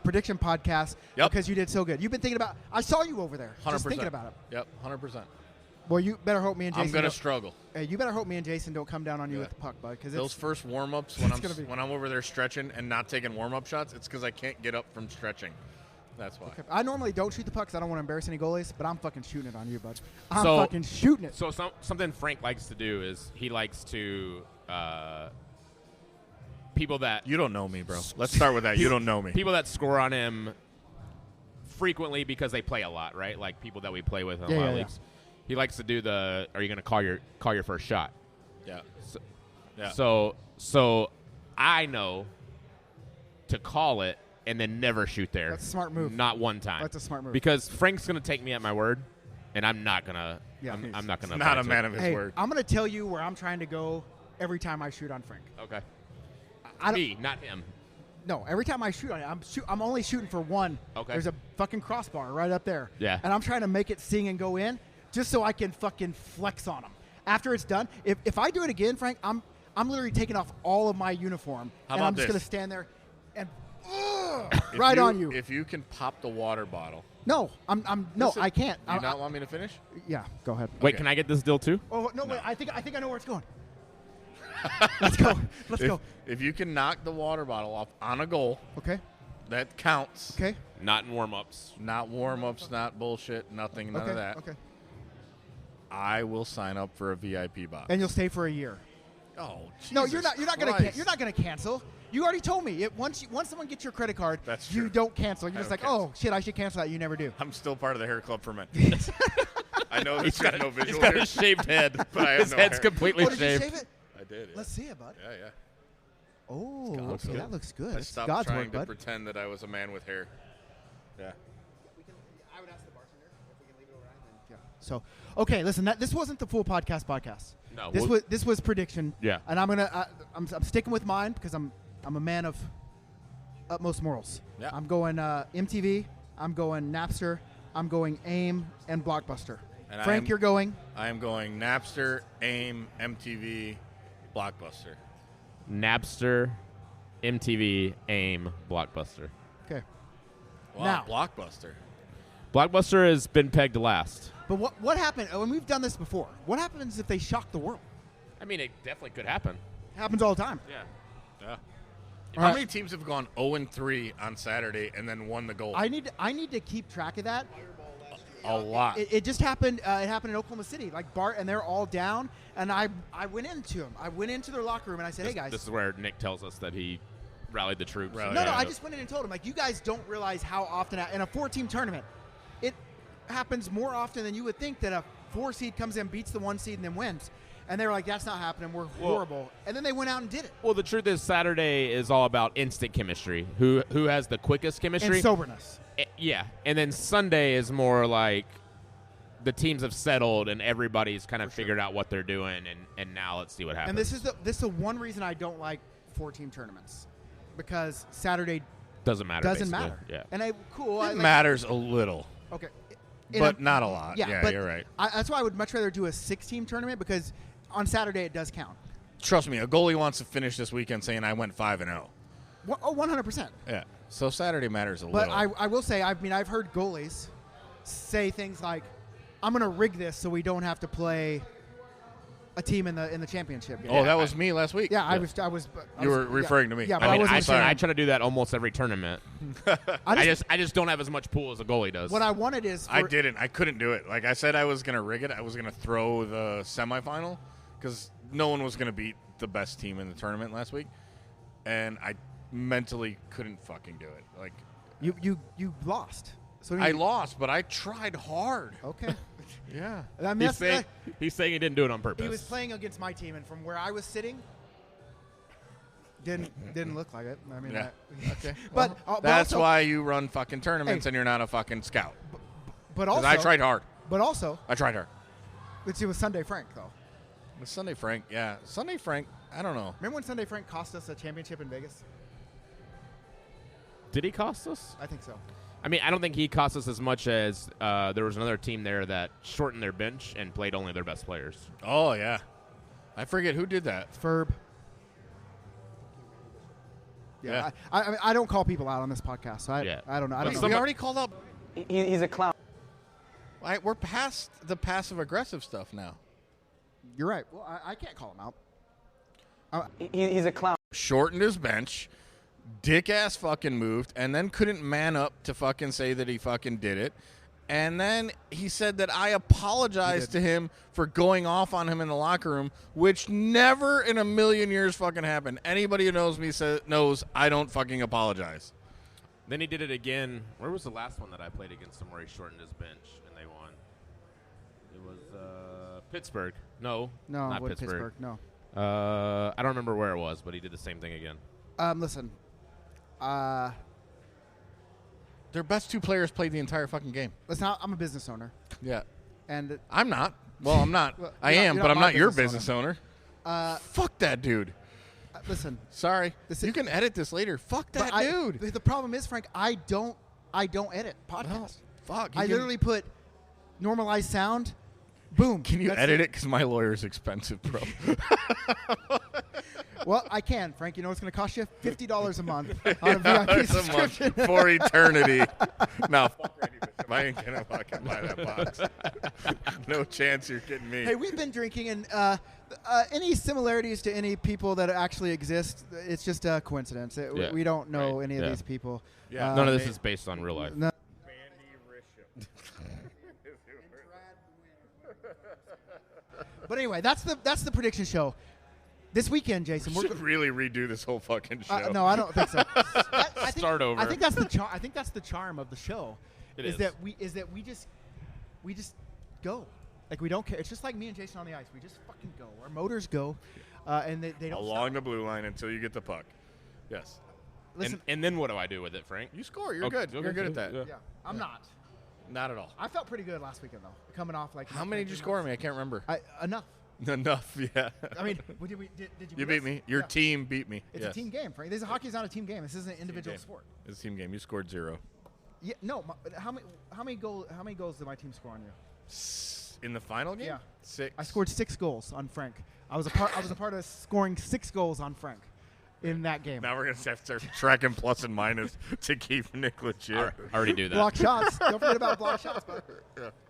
prediction podcast because you did so good. You've been thinking about. I saw you over there, 100%. just thinking about it. Yep, 100%. Well, you better hope me and Jason. I'm going to struggle. Hey, you better hope me and Jason don't come down on you with the puck, bud. Because Those first warm-ups when I'm over there stretching and not taking warm-up shots, it's because I can't get up from stretching. That's why. Okay. I normally don't shoot the puck because I don't want to embarrass any goalies, but I'm fucking shooting it on you, bud. I'm So- fucking shooting it. So something Frank likes to do is he likes to people that you don't know me, bro. Let's start with that. You don't know me. People that score on him frequently because they play a lot, right? Like people that we play with in a lot of leagues. He likes to do the. Are you going to call your first shot? Yeah. So I know to call it and then never shoot there. That's a smart move. Not one time. That's a smart move. Because Frank's going to take me at my word, and I'm not going to. Yeah, I'm not going to. Not a man of his word. I'm going to tell you where I'm trying to go every time I shoot on Frank. Okay. Me, not him. No, every time I shoot on it, I'm only shooting for one. Okay. There's a fucking crossbar right up there. Yeah. And I'm trying to make it sing and go in just so I can fucking flex on him. After it's done, if I do it again, Frank, I'm literally taking off all of my uniform. And I'm just going to stand there and right on you. If you can pop the water bottle. No, I can't. Do you not want me to finish? Yeah, go ahead. Wait, can I get this deal too? Oh, no, wait, I think I know where it's going. Let's go. Let's go. If you can knock the water bottle off on a goal, Okay. that counts. Okay. Not in warm-ups. Not warm-ups, not bullshit, nothing, none of that. Okay. I will sign up for a VIP box. And you'll stay for a year. Oh, Jesus No, you're not going to cancel. You already told me. Once someone gets your credit card, That's you true. don't cancel. You're just like, cancel. oh shit, I should cancel that. You never do. I'm still part of the hair club for men. I know this He's got no visual He's got here, a shaved head. but I have His no head's hair. completely Did you shaved. shave it? I did. Yeah. Let's see it, bud. Yeah. Oh, Looks okay, good. that looks good. I It's stopped God's trying work, to bud. pretend that I was a man with hair. Yeah. I would ask the bartender if we can leave it around. Yeah. So, okay, listen. This wasn't the full podcast. No, This was prediction. Yeah. And I'm sticking with mine because I'm a man of utmost morals. Yeah. I'm going MTV. I'm going Napster. I'm going AIM and Blockbuster. And Frank, you're going. I am going Napster, AIM, MTV, Blockbuster. Napster, MTV, AIM, Blockbuster. Okay. Wow, Now. Blockbuster. Blockbuster has been pegged last. But what happened? Oh, and we've done this before. What happens if they shock the world? I mean, it definitely could happen. Happens all the time. Yeah. Yeah. All How right. many teams have gone 0-3 on Saturday and then won the gold? I need to keep track of that. A lot. It just happened. It happened in Oklahoma City. Like Bart, and they're all down. And I went into them. I went into their locker room and I said, "Hey guys." This is where Nick tells us that he rallied the troops. Rallied. No, Yeah. I just went in and told them, like, you guys don't realize how often in a 4-team tournament, it happens more often than you would think that a 4 seed comes in, beats the 1 seed, and then wins. And they were like, that's not happening. We're horrible. And then they went out and did it. Well, the truth is Saturday is all about instant chemistry. Who has the quickest chemistry? And soberness. Yeah. And then Sunday is more like the teams have settled and everybody's kind of figured out what they're doing, and now let's see what happens. And this is the one reason I don't like 4-team tournaments, because Saturday doesn't matter. doesn't basically. matter. Yeah. And It matters a little, Okay. but not a lot. Yeah, but you're right. That's why I would much rather do a 6-team tournament, because on Saturday it does count. Trust me, a goalie wants to finish this weekend saying I went 5-0. Oh, 100%. Yeah. So Saturday matters a But little. I will say, I've heard goalies say things like, "I'm going to rig this so we don't have to play a team in the championship game." Oh, that was me last week. Yeah, I was. You were referring to me. Yeah, but I I mean, wasn't. I try to do that almost every tournament. I just don't have as much pool as a goalie does. What I wanted is I didn't. I couldn't do it. Like I said, I was going to rig it. I was going to throw the semifinal because no one was going to beat the best team in the tournament last week, and I mentally couldn't fucking do it. Like you lost. So I lost, but I tried hard. Okay. Yeah. I mean, he's saying he didn't do it on purpose. he was playing against my team, and from where I was sitting, didn't look like it. I mean, Yeah. Okay. but That's also, why you run fucking tournaments Hey. and you're not a fucking scout. But Because also, I tried hard. But also, I tried hard. let's see with Sunday Frank though. With Sunday Frank, yeah. Sunday Frank, I don't know. Remember when Sunday Frank cost us a championship in Vegas? Did he cost us? I think so. I mean, I don't think he cost us as much as there was another team there that shortened their bench and played only their best players. Oh, yeah. I forget who did that. Ferb. Yeah. I don't call people out on this podcast, so I don't know. I don't know. We already called up. He's a clown. We're past the passive-aggressive stuff now. You're right. Well, I can't call him out. He's a clown. Shortened his bench, dick-ass fucking moved, and then couldn't man up to fucking say that he fucking did it, And then he said that I apologized to him for going off on him in the locker room, which never in a million years fucking happened. Anybody who knows me knows I don't fucking apologize. Then he did it again. Where was the last one that I played against him where he shortened his bench and they won? It was Pittsburgh. No, not Pittsburgh. No. I don't remember where it was, but he did the same thing again. Listen. Their best 2 players played the entire fucking game. Listen, I'm a business owner. Yeah. And I'm not. Well, I'm not. Well, I am, but I'm not your business business owner. Fuck that dude. Listen. Sorry. You can edit this later. Fuck that dude. The problem is, Frank, I don't edit podcasts. No, fuck. I literally put normalized sound. Boom. Can you edit it? Because my lawyer is expensive, bro. Well, I can, Frank. You know what's going to cost you? $50 a month on a VIP subscription. For eternity. No, fuck Randy Bishop. I ain't going to fucking buy that box. No chance you're kidding me. Hey, we've been drinking, and any similarities to any people that actually exist, it's just a coincidence. We don't know any of these people. Yeah. None of this is based on real life. No. But anyway, that's the prediction show. This weekend, Jason, we should really redo this whole fucking show. No, I don't think so. Start over. I think that's the charm of the show. It is that we just go. Like, we don't care. It's just like me and Jason on the ice. We just fucking go. Our motors go, and they don't along stop. the blue line until you get the puck. Yes. Listen, and then what do I do with it, Frank? You score. You're good. You're good at that. yeah, I'm not. Not at all. I felt pretty good last weekend, though. Coming off like. How many did you score me? I can't remember. Enough. Enough, yeah. I mean, did you? You beat me. Your team beat me. It's a team game, Frank. Hockey's not a team game. This isn't an individual sport. It's a team game. You scored 0. Yeah. No. How many goals did my team score on you? In the final game? Yeah. 6. I scored 6 goals on Frank. I was a part of scoring 6 goals on Frank in that game. Now we're going to have to start tracking plus and minus to keep Nick legit. I already do that. Block shots. Don't forget about block shots. But,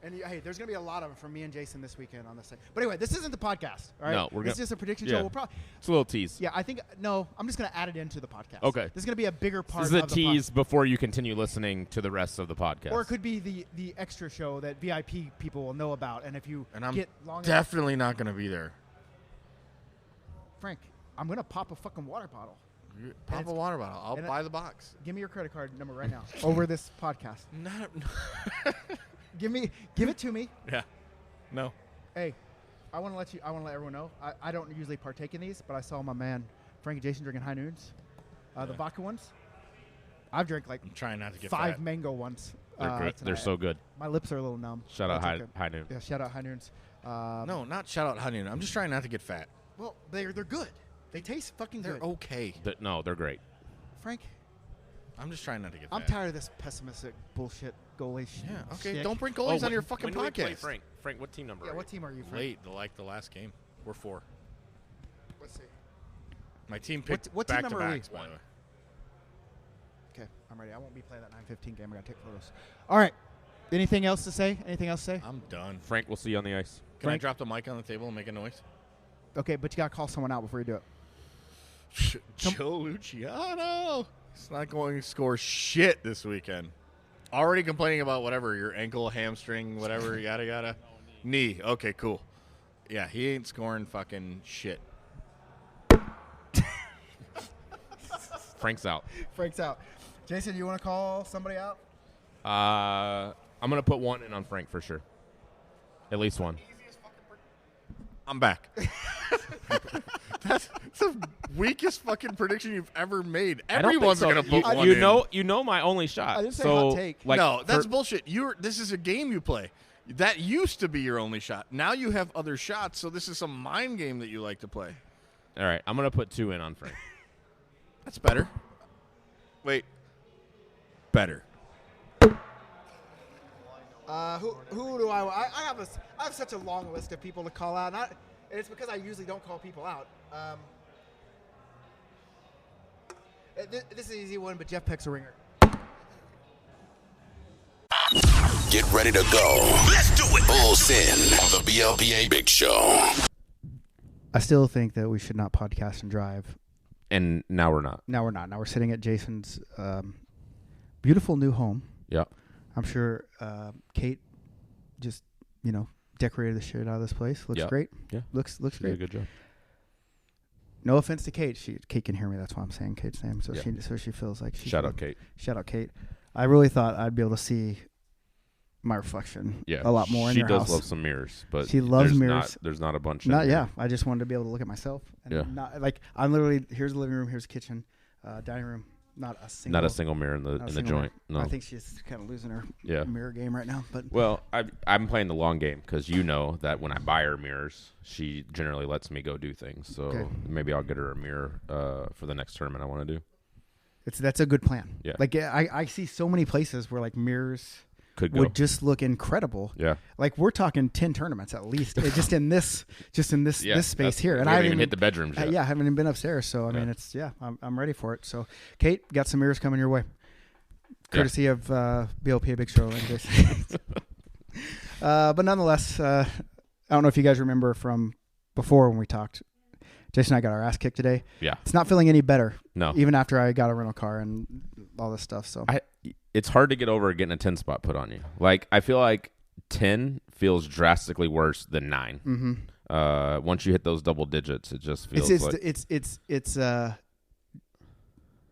and hey, there's going to be a lot of them from me and Jason this weekend on this thing. But anyway, this isn't the podcast. All right? No, it's just a prediction yeah. show. It's a little tease. Yeah, I think I'm just going to add it into the podcast. Okay. This is going to be a bigger part of the podcast. This is a tease before you continue listening to the rest of the podcast. Or it could be the extra show that VIP people will know about. And if you get long definitely not going to be there. Frank, I'm going to pop a fucking water bottle. Pop a water bottle. I'll buy the box. Give me your credit card number right now over this podcast. Give it to me. Yeah. No. Hey, I want to let everyone know. I don't usually partake in these, but I saw my man Frank and Jason drinking High Noons, the vodka ones. I've drank like I'm trying not to get 5 fat. mango ones. They're great. They're so good. My lips are a little numb. Shout out High Noon. Yeah, shout out High Noons. No, not shout out High Noon. I'm just trying not to get fat. Well, they're good. They taste fucking good. They're okay. They're great. Frank, I'm just trying not to get fat. I'm tired of this pessimistic bullshit goalie shit. Yeah, okay. Shit. Don't bring goalies on your fucking when podcast. Do we play Frank, what team number are you? What team are you, Frank? Late, like the last game. We're 4. Let's see. My team picked what team back to number are we? backs, by the way. Okay, I'm ready. I won't be playing that 9:15 game. I got to take photos. All right. Anything else to say? I'm done. Frank, we'll see you on the ice. Can I drop the mic on the table and make a noise? Okay, but you got to call someone out before you do it. Joe Luciano. He's not going to score shit this weekend. Already complaining about whatever, your ankle, hamstring, whatever, yada. Knee. Okay, cool. Yeah, he ain't scoring fucking shit. Frank's out. Jason, you want to call somebody out? I'm going to put one in on Frank for sure. At least one. I'm back. That's the weakest fucking prediction you've ever made. Everyone's going to put one in. You know my only shot. I didn't say hot take. No, that's bullshit. This is a game you play. That used to be your only shot. Now you have other shots, so this is some mind game that you like to play. All right, I'm going to put 2 in on Frank. That's better. Wait. Better. Who do I have such a long list of people to call out. And it's because I usually don't call people out. This is an easy one, but Jeff Peck's a ringer. Get ready to go. Let's do it. Full Sin on the BLPA Big Show. I still think that we should not podcast and drive. And now we're not. Now we're not. Now we're sitting at Jason's beautiful new home. Yeah. I'm sure Kate just, decorated the shit out of this place. Looks great. Yeah. Looks She did great. a good job. No offense to Kate. Kate can hear me. That's why I'm saying Kate's name. So she feels like Shout out Kate. Shout out Kate. I really thought I'd be able to see my reflection a lot more in your house. She does love some mirrors, but she loves mirrors. There's not a bunch. I just wanted to be able to look at myself. And not like I'm literally here's the living room, here's the kitchen, dining room. Not a single mirror in the joint. No, I think she's kind of losing her mirror game right now. But I'm playing the long game because you know that when I buy her mirrors, she generally lets me go do things. So maybe I'll get her a mirror for the next tournament I want to do. That's a good plan. Yeah, like I see so many places where like mirrors would just look incredible. Yeah, like we're talking 10 tournaments at least, just in this space here. And I haven't even hit the bedrooms yet. I haven't even been upstairs. So I mean, I'm ready for it. So Kate, got some mirrors coming your way, courtesy of BLPA Big Show. But nonetheless, I don't know if you guys remember from before when we talked. Jason and I got our ass kicked today. Yeah, it's not feeling any better. No, even after I got a rental car and all this stuff. So it's hard to get over getting a 10 spot put on you. Like I feel like 10 feels drastically worse than 9. Mm-hmm. Once you hit those double digits, it just feels it's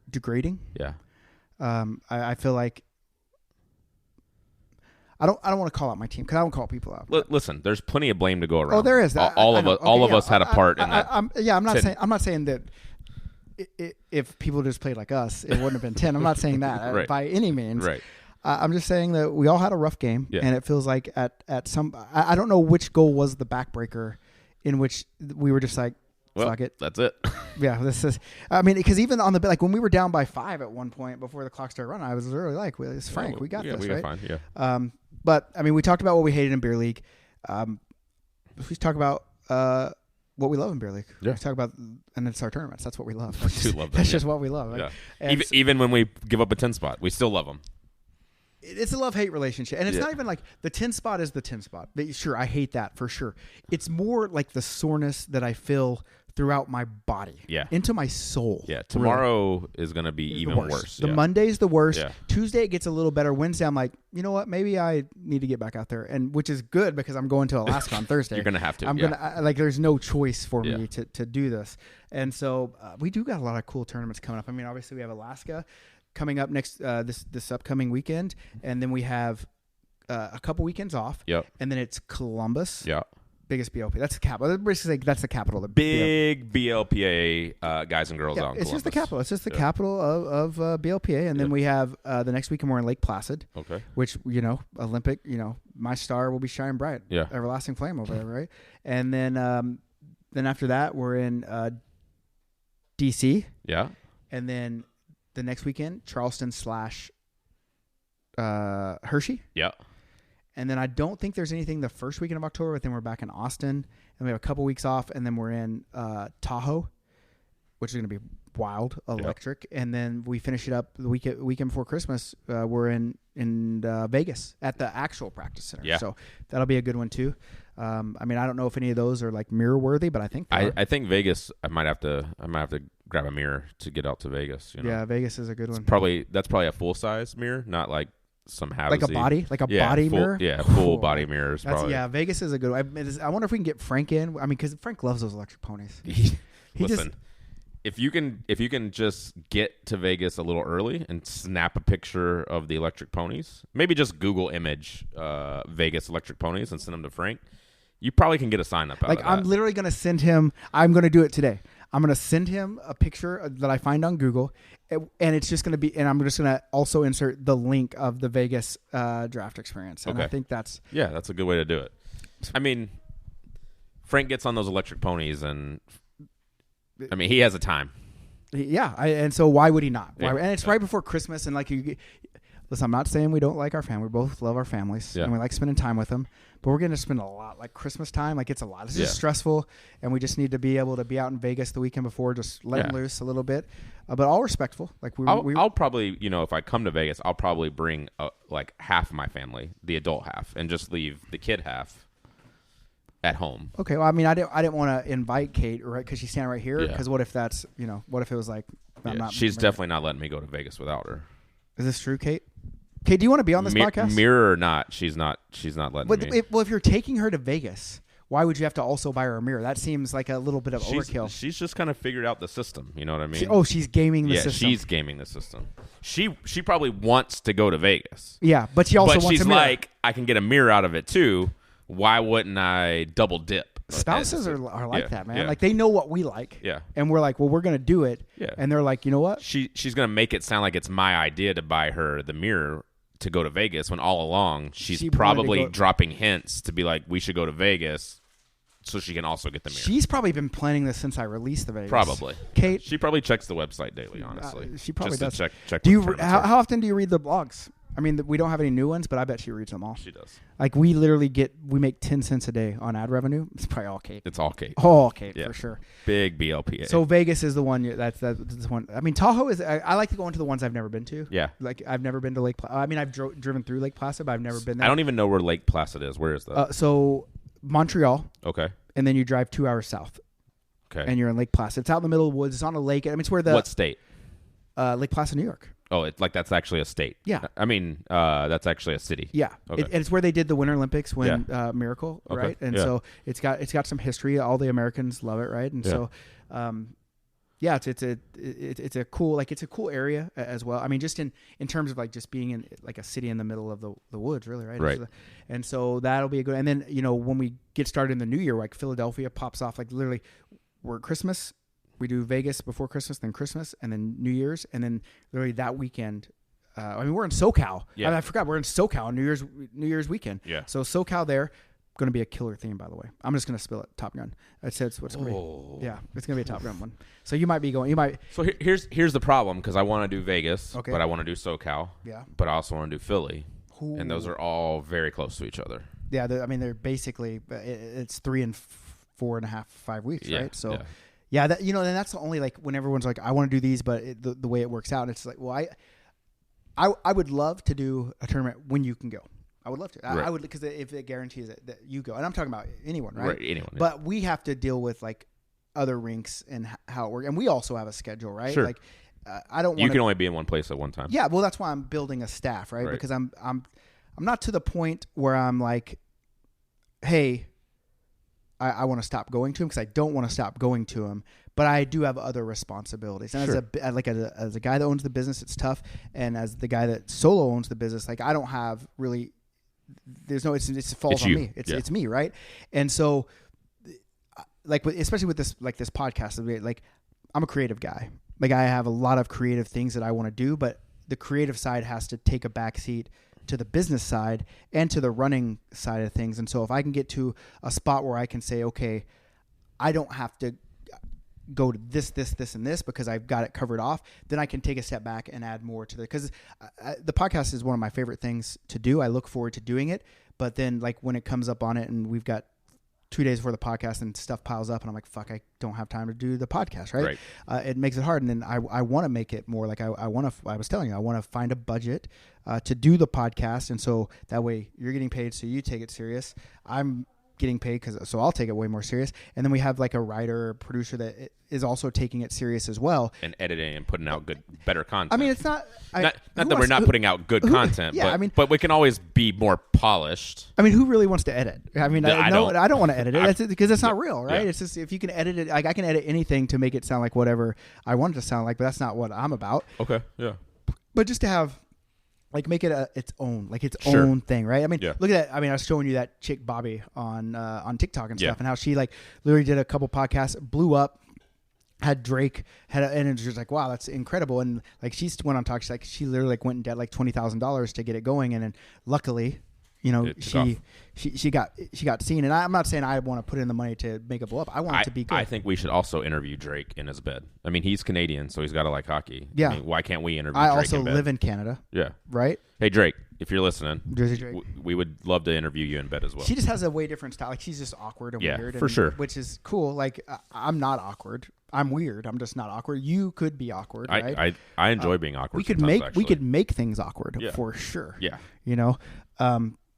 degrading. Yeah. I feel like I don't want to call out my team because I don't call people out. Listen, there's plenty of blame to go around. Oh, there is. All of us had a part in that. I'm not saying that. If people just played like us, it wouldn't have been 10. I'm not saying that by any means. Right. I'm just saying that we all had a rough game, and it feels like at some. I don't know which goal was the backbreaker, in which we were just like, fuck it. That's it. Yeah, this is. I mean, because even on the when we were down by 5 at one point before the clock started running, I was literally like, "Well, it's Frank. We got this, we right?" Got fine. Yeah. But I mean, we talked about what we hated in beer league. We talk about what we love in beer league. Yeah. We talk about, and it's our tournaments. That's what we love. That's just what we love. Like, yeah. Even when we give up a 10 spot, we still love them. It's a love-hate relationship. And it's not even like the 10 spot is the 10 spot. Sure, I hate that for sure. It's more like the soreness that I feel throughout my body. Yeah. Into my soul. Yeah. Tomorrow is going to be even worse. The Monday's the worst. Yeah. Tuesday it gets a little better. Wednesday I'm like, you know what? Maybe I need to get back out there, and which is good because I'm going to Alaska on Thursday. You're going to have to. There's no choice for me to do this. And so we do got a lot of cool tournaments coming up. I mean, obviously we have Alaska coming up next this upcoming weekend, and then we have a couple weekends off. Yep. And then it's Columbus. Yeah. Biggest BLP. That's the capital. That's the capital. The big BLPA guys and girls out in Columbus. It's just the capital. It's just the capital of BLPA. And then we have the next weekend we're in Lake Placid. Okay. Which, Olympic, my star will be shining bright. Yeah. Everlasting flame over there, right? And then after that we're in DC. Yeah. And then the next weekend, Charleston / Hershey. Yeah. And then I don't think there's anything the first weekend of October, but then we're back in Austin, and we have a couple weeks off, and then we're in Tahoe, which is going to be wild, electric. Yep. And then we finish it up the weekend before Christmas. We're in Vegas at the actual practice center. Yeah. So that'll be a good one too. I mean, I don't know if any of those are like mirror worthy, but I think I think Vegas. I might have to grab a mirror to get out to Vegas. Yeah, Vegas is a good one. That's probably a full size mirror, not like some like a body, body mirror. Yeah, full body mirrors. Probably. Yeah, Vegas is a good one. I wonder if we can get Frank in. I mean, because Frank loves those electric ponies. Listen, if you can just get to Vegas a little early and snap a picture of the electric ponies, maybe just Google image Vegas electric ponies and send them to Frank. You probably can get a sign up out of that. I'm literally going to send him. I'm going to do it today. I'm going to send him a picture that I find on Google, and it's just going to be, and I'm just going to also insert the link of the Vegas draft experience. And I think that's a good way to do it. I mean, Frank gets on those electric ponies, and I mean, he has a time. Yeah, and so why would he not? And it's right before Christmas, and like listen, I'm not saying we don't like our family. We both love our families, and we like spending time with them. But we're going to spend a lot, like Christmas time. Like it's a lot. It's just stressful, and we just need to be able to be out in Vegas the weekend before, just letting loose a little bit, but all respectful. Like I'll probably, if I come to Vegas, I'll probably bring like half of my family, the adult half, and just leave the kid half at home. Okay. Well, I mean, I didn't want to invite Kate, right? Because she's standing right here. Because what if that's, what if it was like, she's definitely not letting me go to Vegas without her. Is this true, Kate? Okay, do you want to be on this podcast? Mirror or not, she's not letting me. If you're taking her to Vegas, why would you have to also buy her a mirror? That seems like a little bit of overkill. She's just kind of figured out the system. You know what I mean? She's gaming the system. Yeah, she's gaming the system. She probably wants to go to Vegas. Yeah, but she also wants she's a mirror. like, I can get a mirror out of it too. Why wouldn't I double dip? Spouses are like that, man. Yeah. Like they know what we like. Yeah. And we're like, well, we're gonna do it. Yeah. And they're like, you know what? She's gonna make it sound like it's my idea to buy her the mirror to go to Vegas, when all along she's probably dropping hints to be like, we should go to Vegas, so she can also get the mirror. She's probably been planning this since I released the Vegas. Probably. Kate. She probably checks the website daily. Honestly, she probably just does. Check. Do you? How often do you read the blogs? I mean, we don't have any new ones, but I bet she reads them all. She does. Like we literally make 10 cents a day on ad revenue. It's probably all Kate. It's all Kate. All Kate for sure. Big BLPA. So Vegas is the one. That's the one. I mean, Tahoe is. I like to go into the ones I've never been to. Yeah. Like I've never been to Lake. I mean, I've driven through Lake Placid, but I've never been there. I don't even know where Lake Placid is. Where is that? So Montreal. Okay. And then you drive 2 hours south. Okay. And you're in Lake Placid. It's out in the middle of the woods. It's on a lake. I mean, it's where the what state? Lake Placid, New York. Oh, that's actually a state. Yeah. I mean, that's actually a city. Yeah. Okay. It's where they did the Winter Olympics when Miracle, okay. right? And so it's got some history. All the Americans love it, right? And so, it's a cool area as well. I mean, just in terms of like just being in like a city in the middle of the woods, really, right? Right. And so that'll be a good. And then when we get started in the new year, like Philadelphia pops off, like literally, we're at Christmas. We do Vegas before Christmas, then Christmas, and then New Year's, and then literally that weekend. I mean, we're in SoCal. Yeah. I forgot we're in SoCal on New Year's weekend. Yeah. So SoCal there, going to be a killer theme, by the way. I'm just going to spill it. Top Gun. That's what's going to be. Yeah, it's going to be a Top Gun one. So you might be going. You might. So here's the problem, because I want to do Vegas, but I want to do SoCal. Yeah. But I also want to do Philly, Ooh. and those are all very close to each other. Yeah. I mean, they're basically it's 3 and 4.5, 5 weeks, right? So. Yeah. Yeah, and that's the only, like, when everyone's like, I want to do these, but the way it works out, it's like, well, I would love to do a tournament when you can go. I would love to. Right. I would, because if it guarantees that you go, and I'm talking about anyone, right? Right, anyone. Yeah. But we have to deal with like other rinks and how it works, and we also have a schedule, right? Sure. Like, I don't want. You can only be in one place at one time. Yeah, well, that's why I'm building a staff, right? Because I'm not to the point where I'm like, hey, I want to stop going to him, because I don't want to stop going to him, but I do have other responsibilities. And as a guy that owns the business, it's tough. And as the guy that solo owns the business, like I don't have really, it falls on me. It's me, right? And so, like, especially with this podcast, like I'm a creative guy. Like I have a lot of creative things that I want to do, but the creative side has to take a backseat to the business side and to the running side of things. And so if I can get to a spot where I can say, okay, I don't have to go to this, and this because I've got it covered off, then I can take a step back and add more to because the podcast is one of my favorite things to do. I look forward to doing it. But then like when it comes up on it and we've got 2 days before the podcast and stuff piles up and I'm like, fuck, I don't have time to do the podcast. Right. It makes it hard. And then I want to make it more like I was telling you, I want to find a budget to do the podcast. And so that way you're getting paid. So you take it serious. I'm getting paid so I'll take it way more serious. And then we have like a writer or producer that is also taking it serious as well. And editing and putting out better content. I mean, it's not that we're not putting out good content, but we can always be more polished. I mean, who really wants to edit? I mean, I don't want to edit it because it's not real, right? Yeah. It's just if you can edit it, like I can edit anything to make it sound like whatever I want it to sound like, but that's not what I'm about. Okay, yeah. But just to have, like, make it its own own thing, right? I mean, look at that. I mean, I was showing you that chick Bobby on TikTok and stuff, and how she like literally did a couple podcasts, blew up, had Drake, and it was just like, wow, that's incredible. And like she went on talk, she's like, she literally like went in debt like $20,000 to get it going, and then luckily, you know, she got seen. And I'm not saying I want to put in the money to make it blow up. I want it to be good. I think we should also interview Drake in his bed. I mean, he's Canadian, so he's got to like hockey. Yeah. I mean, why can't we interview I Drake also in bed? live in Canada. Yeah. Right? Hey, Drake, if you're listening, Jersey Drake. We would love to interview you in bed as well. She just has a way different style. Like, she's just awkward and weird. For sure. Which is cool. Like, I'm not awkward. I'm weird. I'm just not awkward. You could be awkward, right? I enjoy being awkward. We could make things awkward for sure. Yeah. You know,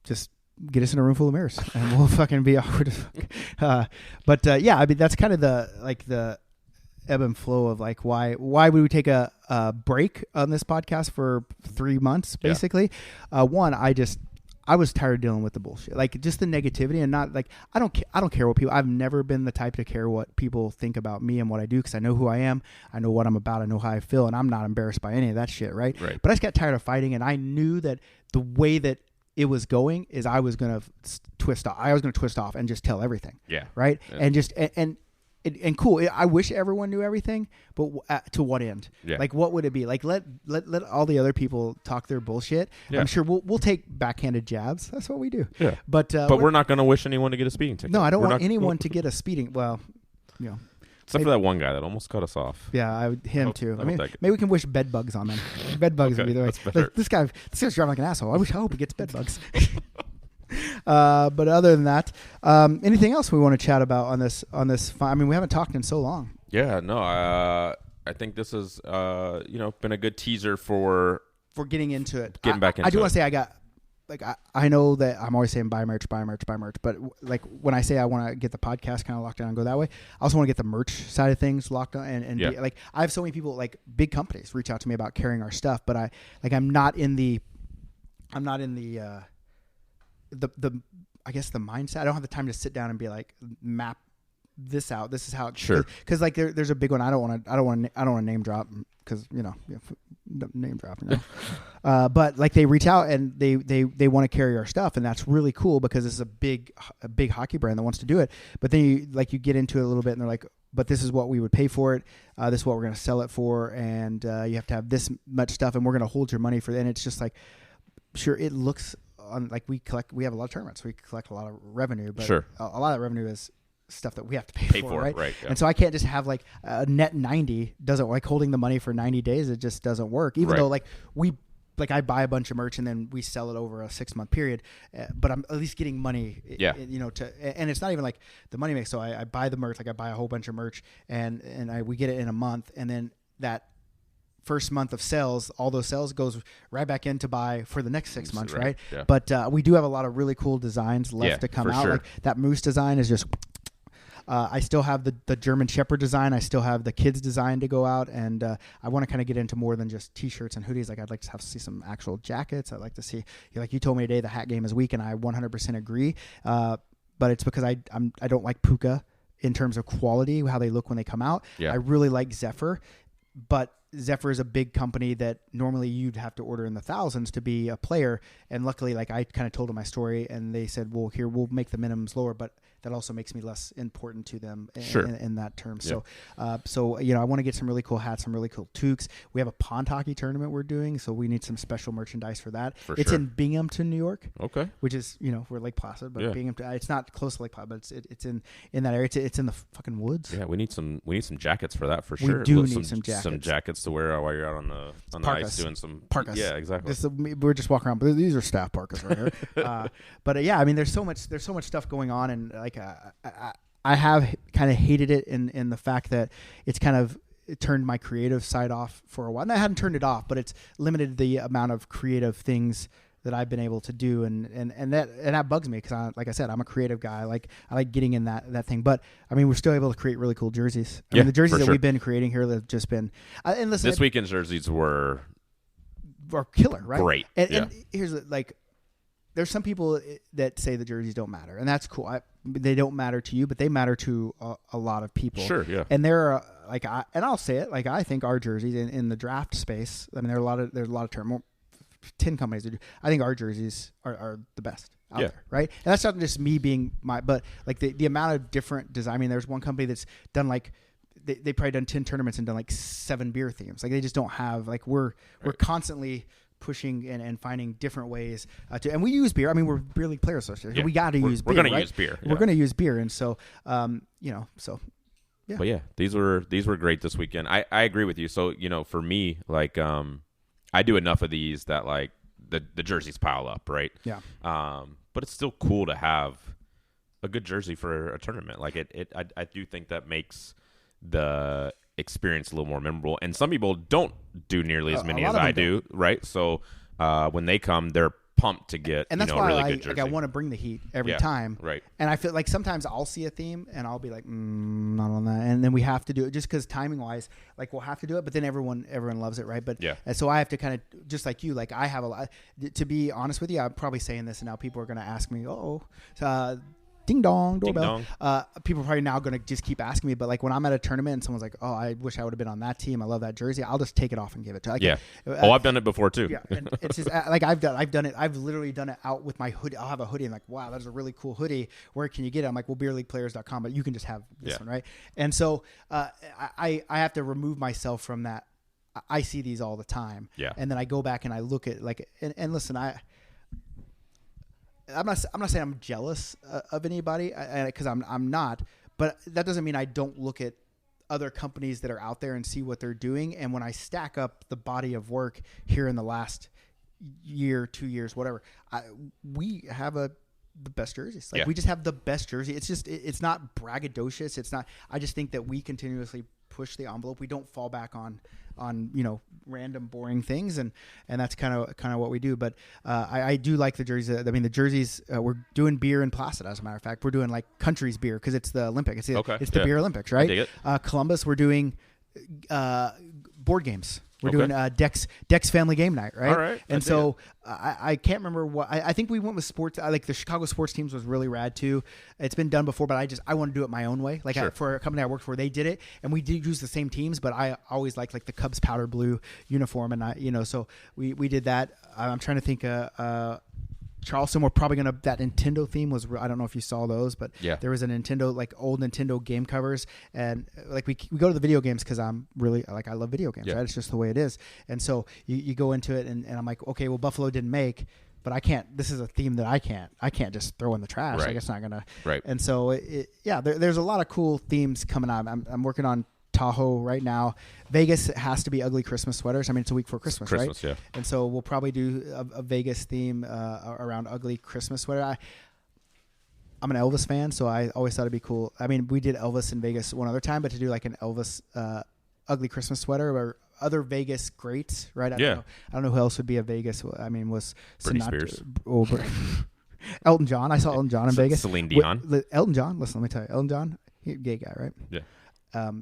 just get us in a room full of mirrors and we'll fucking be awkward as fuck. But I mean, that's kind of the ebb and flow of like why would we take a break on this podcast for 3 months, basically. One, I was tired of dealing with the bullshit, like just the negativity, and not like I don't care what people. I've never been the type to care what people think about me and what I do, because I know who I am, I know what I'm about, I know how I feel, and I'm not embarrassed by any of that shit, right? But I just got tired of fighting, and I knew that the way that it was going is I was gonna twist off. I was gonna twist off and just tell everything, right? And just and cool. I wish everyone knew everything, but to what end? Like, what would it be? Like, let all the other people talk their bullshit. I'm sure we'll take backhanded jabs. That's what we do. But we're not going to wish anyone to get a speeding ticket. No, I don't want anyone to get a speeding. Well, except for that one guy that almost cut us off. Yeah, him too. I mean, maybe we can wish bed bugs on them. Bed bugs would be the way. Like, this guy's driving like an asshole. I hope he gets bed bugs. But other than that, anything else we want to chat about on this? I mean, we haven't talked in so long. Yeah, no. I think this has been a good teaser for getting into it. Getting back into it. I do want to say I got I know that I'm always saying buy merch, but like when I say I want to get the podcast kind of locked down and go that way, I also want to get the merch side of things locked down and be, like, I have so many people, like big companies, reach out to me about carrying our stuff, but I'm not in the I guess the mindset. I don't have the time to sit down and be like, map this out. This is how it sure. Because like there's a big one. I don't want to name drop because name drop. But like they reach out and they want to carry our stuff, and that's really cool because it's a big hockey brand that wants to do it. But then you get into it a little bit and they're like, but this is what we would pay for it. This is what we're going to sell it for, and you have to have this much stuff, and we're going to hold your money for it. And it's just like, sure, it looks like we have a lot of tournaments. We collect a lot of revenue, but sure. a lot of that revenue is stuff that we have to pay for, right? Right, yeah. And so I can't just have like a net 90 doesn't, like holding the money for 90 days. It just doesn't work. Even though like I buy a bunch of merch and then we sell it over a 6-month period, but I'm at least getting money, and it's not even like the money makes. So I buy the merch, like I buy a whole bunch of merch and we get it in a month. And then that first month of sales, all those sales goes right back in to buy for the next 6 months. Right. Yeah. But we do have a lot of really cool designs left to come out. Sure. Like that moose design is just, I still have the German Shepherd design. I still have the kids design to go out, and I want to kind of get into more than just T-shirts and hoodies. Like I'd like to see some actual jackets. I'd like to see, like you told me today, the hat game is weak, and I 100% agree. But it's because I don't like Puka in terms of quality, how they look when they come out. Yeah. I really like Zephyr, but Zephyr is a big company that normally you'd have to order in the thousands to be a player. And luckily, like I kind of told them my story, and they said, well, here, we'll make the minimums lower, but that also makes me less important to them in that term. Yeah. So I want to get some really cool hats, some really cool toques. We have a pond hockey tournament we're doing, so we need some special merchandise for that. It's in Binghamton, New York. Okay. Which is, we're Lake Placid, but Binghamton, it's not close to Lake Placid, but it's in that area. It's in the fucking woods. Yeah, we need some jackets for that for sure. We do need some jackets. Some jackets to wear while you're out on the ice doing some parkas. Yeah, exactly. We're just walking around, but these are staff parkas right here. But I mean, there's so much stuff going on, and like I have kind of hated it in the fact that it's kind of turned my creative side off for a while. And I hadn't turned it off, but it's limited the amount of creative things that I've been able to do, and that bugs me because, like I said, I'm a creative guy. I like getting in that thing. But I mean, we're still able to create really cool jerseys. I mean, the jerseys that we've been creating here have just been. And listen, this weekend's jerseys were killer, right? Great. And here's there's some people that say the jerseys don't matter, and that's cool. They don't matter to you, but they matter to a lot of people. Sure, yeah. And they're I'll say it, like I think our jerseys in the draft space. I mean, there's a lot of term. 10 companies that do. I think our jerseys are the best out there, right? And that's not just me being but like the amount of different design. I mean, there's one company that's done like they probably done 10 tournaments and done like 7 beer themes. Like they just don't have like we're constantly pushing and finding different ways to, and we use beer. I mean, we're Beer League Player Association. Yeah. We got to use beer. We're going to use beer. We're going to use beer, and so so. Yeah. But yeah, these were great this weekend. I agree with you. So for me, like I do enough of these that like the jerseys pile up, right? Yeah. But it's still cool to have a good jersey for a tournament. Like I do think that makes the experience a little more memorable. And some people don't do nearly as many as I do, right? So when they come, they're pumped to get and that's a why really good jersey. I want to bring the heat every time. Right. And I feel like sometimes I'll see a theme and I'll be like, not on that. And then we have to do it just because timing wise, like we'll have to do it. But then everyone loves it, right? But and so I have to kind of just like you, like I have a lot. To be honest with you, I'm probably saying this, and now people are going to ask me, ding dong doorbell. Ding dong. People are probably now going to just keep asking me, but like when I'm at a tournament and someone's like, "Oh, I wish I would have been on that team. I love that jersey." I'll just take it off and give it to. Like, I've done it before too. Yeah, and it's just like I've done it. I've literally done it out with my hoodie. I'll have a hoodie and like, wow, that's a really cool hoodie. Where can you get it? I'm like, well, beerleagueplayers.com, but you can just have this one, right? And so I have to remove myself from that. I see these all the time. Yeah, and then I go back and I look at like and listen, I'm not saying I'm jealous of anybody because I'm not, but that doesn't mean I don't look at other companies that are out there and see what they're doing. And when I stack up the body of work here in the last year, 2 years, whatever, we have the best jerseys. Like we just have the best jersey. It's just it's not braggadocious. It's not. I just think that we continuously push the envelope. We don't fall back on random boring things, and that's kind of what we do. But I do like the jerseys. I mean, the jerseys we're doing beer in Placid. As a matter of fact, we're doing like countries beer because it's the Olympic. It's the beer Olympics, right? I dig it. Columbus, we're doing board games. We're doing Dex Family Game Night, right? All right. And so I can't remember what I think we went with sports. Like the Chicago sports teams was really rad too. It's been done before, but I want to do it my own way. Like for a company I worked for, they did it, and we did use the same teams. But I always liked like the Cubs powder blue uniform, and so we did that. I'm trying to think. Charleston, we're probably gonna. That Nintendo theme was. I don't know if you saw those, but there was a Nintendo, like old Nintendo game covers, and like we go to the video games because I'm really like I love video games. Right? It's just the way it is, and so you go into it, and I'm like, okay, well Buffalo didn't make, but I can't. This is a theme that I can't just throw in the trash. Right. Like it's not gonna. Right. And so there's a lot of cool themes coming out. I'm working on Tahoe right now. Vegas has to be ugly Christmas sweaters. I mean, it's a week for Christmas, right? Yeah. And so we'll probably do a Vegas theme around ugly Christmas sweater. I'm an Elvis fan, so I always thought it'd be cool. I mean, we did Elvis in Vegas one other time, but to do like an Elvis ugly Christmas sweater or other Vegas greats, right? I don't know who else would be a Vegas. I mean, was Britney Spears. Elton John. I saw Elton John in Vegas. Celine Dion. Elton John. Listen, let me tell you, Elton John, gay guy, right? Yeah.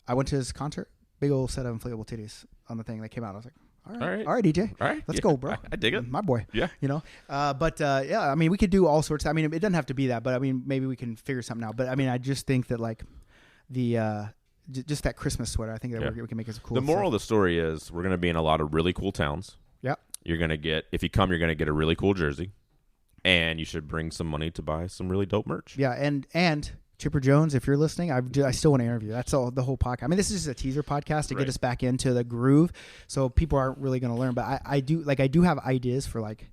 I went to his concert. Big old set of inflatable titties on the thing that came out. I was like, all right, DJ. All right. Let's go, bro. I dig it. My boy. Yeah. I mean, we could do all sorts. I mean, it doesn't have to be that, but I mean, maybe we can figure something out. But I mean, I just think that like the just that Christmas sweater, I think that we can make as cool. The moral of the story is we're going to be in a lot of really cool towns. Yeah. You're going to get, if you come, you're going to get a really cool jersey, and you should bring some money to buy some really dope merch. Yeah. And Chipper Jones, if you're listening, I still want to interview. That's the whole podcast. I mean, this is just a teaser podcast to get us back into the groove, so people aren't really going to learn. But I do have ideas for like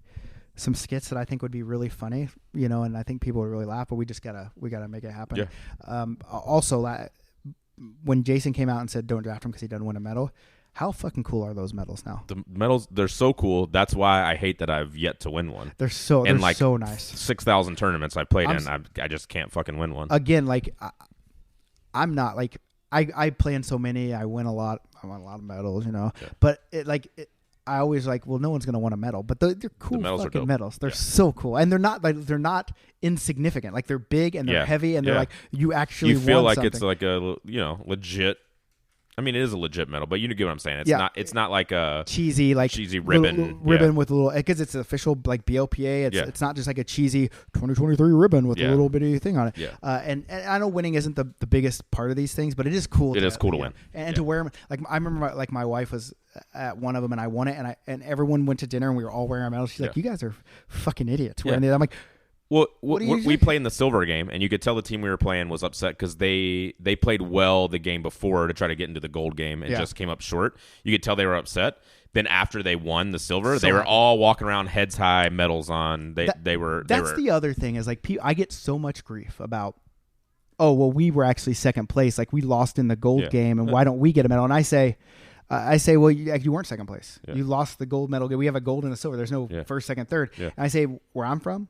some skits that I think would be really funny, and I think people would really laugh. But we gotta make it happen. Yeah. Also, when Jason came out and said don't draft him because he doesn't win a medal. How fucking cool are those medals now? The medals, they're so cool. That's why I hate that I've yet to win one. They're so nice. 6,000 tournaments I played in, I just can't fucking win one. Again, like I'm not like I play in so many. I win a lot. I won a lot of medals, Yeah. But I always like, well, no one's gonna win a medal, but they're cool fucking medals. They're so cool, and they're not insignificant. Like they're big and they're heavy, and they're like you actually feel won like something. It's like a legit. I mean, it is a legit medal, but you get what I'm saying. It's not like a cheesy ribbon with a little, because it's official like BLPA. It's not just like a cheesy 2023 ribbon with a little bitty thing on it. Yeah. And I know winning isn't the biggest part of these things, but it is cool. It is cool to win, and to wear them. Like I remember, my wife was at one of them and I won it, and everyone went to dinner and we were all wearing our medals. She's like, "You guys are fucking idiots wearing these." I'm like, well, we played in the silver game, and you could tell the team we were playing was upset because they played well the game before to try to get into the gold game and just came up short. You could tell they were upset. Then after they won the silver, they were all walking around heads high, medals on. That's the other thing is like I get so much grief about. Oh well, we were actually second place. Like we lost in the gold game, and why don't we get a medal? And I say, well, you weren't second place. Yeah. You lost the gold medal. We have a gold and a silver. There's no first, second, third. Yeah. And I say, where I'm from,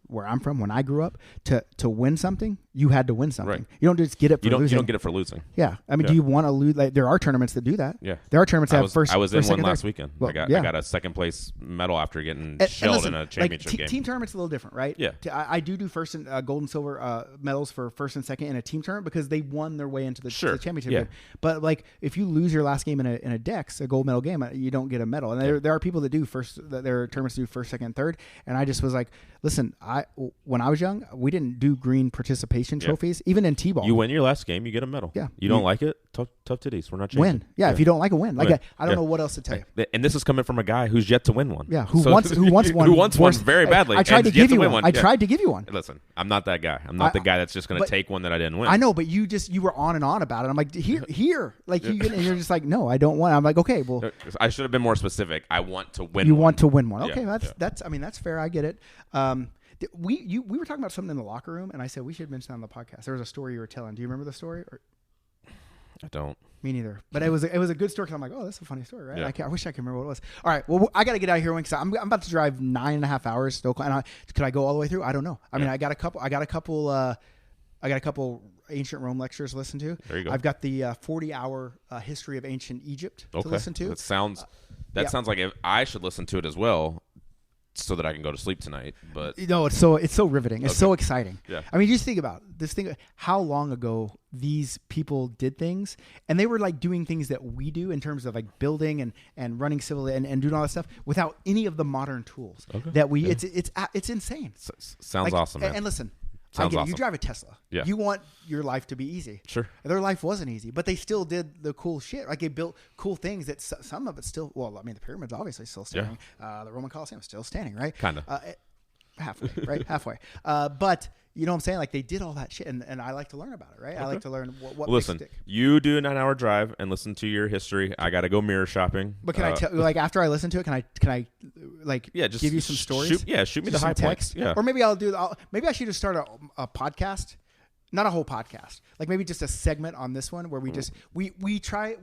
when I grew up, to win something, you had to win something. Right. You don't just get it for losing. You don't get it for losing. Yeah. I mean, do you want to lose? Like, there are tournaments that do that. Yeah. There are tournaments that have first. I was in one last third. weekend. Well, I got a second place medal after getting shelled listen, in a championship like, game. Team tournaments a little different, right? Yeah. I do first and gold and silver medals for first and second in a team tournament because they won their way into the championship game. But like, if you lose your last game in a Dex, a gold medal game, you don't get a medal. And there are people that do there are tournaments that do first, second, third. And I just was like, listen, when I was young, we didn't do green participation trophies, even in T-ball. You win your last game, you get a medal. Yeah. You don't like it? Tough titties. We're not changing. Win. Yeah, if you don't like it, win. Like I don't know what else to tell you. And this is coming from a guy who's yet to win one. Yeah, who wants one? Who wants one very badly. I tried to give you one. I tried to give you one. Listen, I'm not that guy. I'm not the guy that's just going to take one that I didn't win. I know, but you were on and on about it. I'm like, here. Like, and you're just like, no, I don't want it. I'm like, okay, well. I should have been more specific. I want to win one. You want to win one. Okay, Yeah. that's fair. I get it. We were talking about something in the locker room, and I said we should mention that on the podcast. There was a story you were telling. Do you remember the story? I don't. Me neither. But it was a good story because I'm like, oh, that's a funny story, right? Yeah. I wish I could remember what it was. All right. Well, I got to get out of here because I'm about to drive 9.5 hours. Still, and could I go all the way through? I don't know. I mean, I got a couple ancient Rome lectures to listen to. There you go. I've got the 40-hour history of ancient Egypt to listen to. That sounds like I should listen to it as well, so that I can go to sleep tonight. But it's so riveting. It's so exciting. Yeah. I mean, just think about this thing. How long ago these people did things, and they were like doing things that we do in terms of like building and running civil and doing all that stuff without any of the modern tools that we. Yeah. It's insane. Sounds awesome, man. And listen. Sounds awesome. You drive a Tesla. Yeah. You want your life to be easy. Sure. Their life wasn't easy, but they still did the cool shit. Like they built cool things that some of it still. Well, I mean, the pyramids obviously still standing. Yeah. The Roman Colosseum is still standing, right? Kind of. Halfway, right? Halfway. But you know what I'm saying? Like they did all that shit, and I like to learn about it, right? Okay. I like to learn what listen, makes it stick. You do a 9-hour drive and listen to your history. I got to go mirror shopping. But can I tell, like, after I listen to it, can I like just give you some stories? Shoot me the high points. Yeah. Or maybe maybe I should just start a podcast. Not a whole podcast, like maybe just a segment on this one where we just try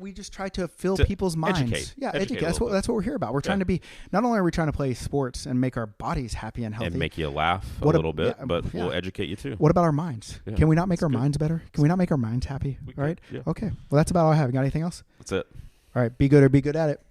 to fill people's minds. Educate. That's what we're here about. We're trying to be. Not only are we trying to play sports and make our bodies happy and healthy, and make you laugh a little bit, but we'll educate you too. What about our minds? Yeah. Can we not make our minds better? Can we not make our minds happy? Right? Yeah. Okay. Well, that's about all I have. You got anything else? That's it. All right. Be good or be good at it.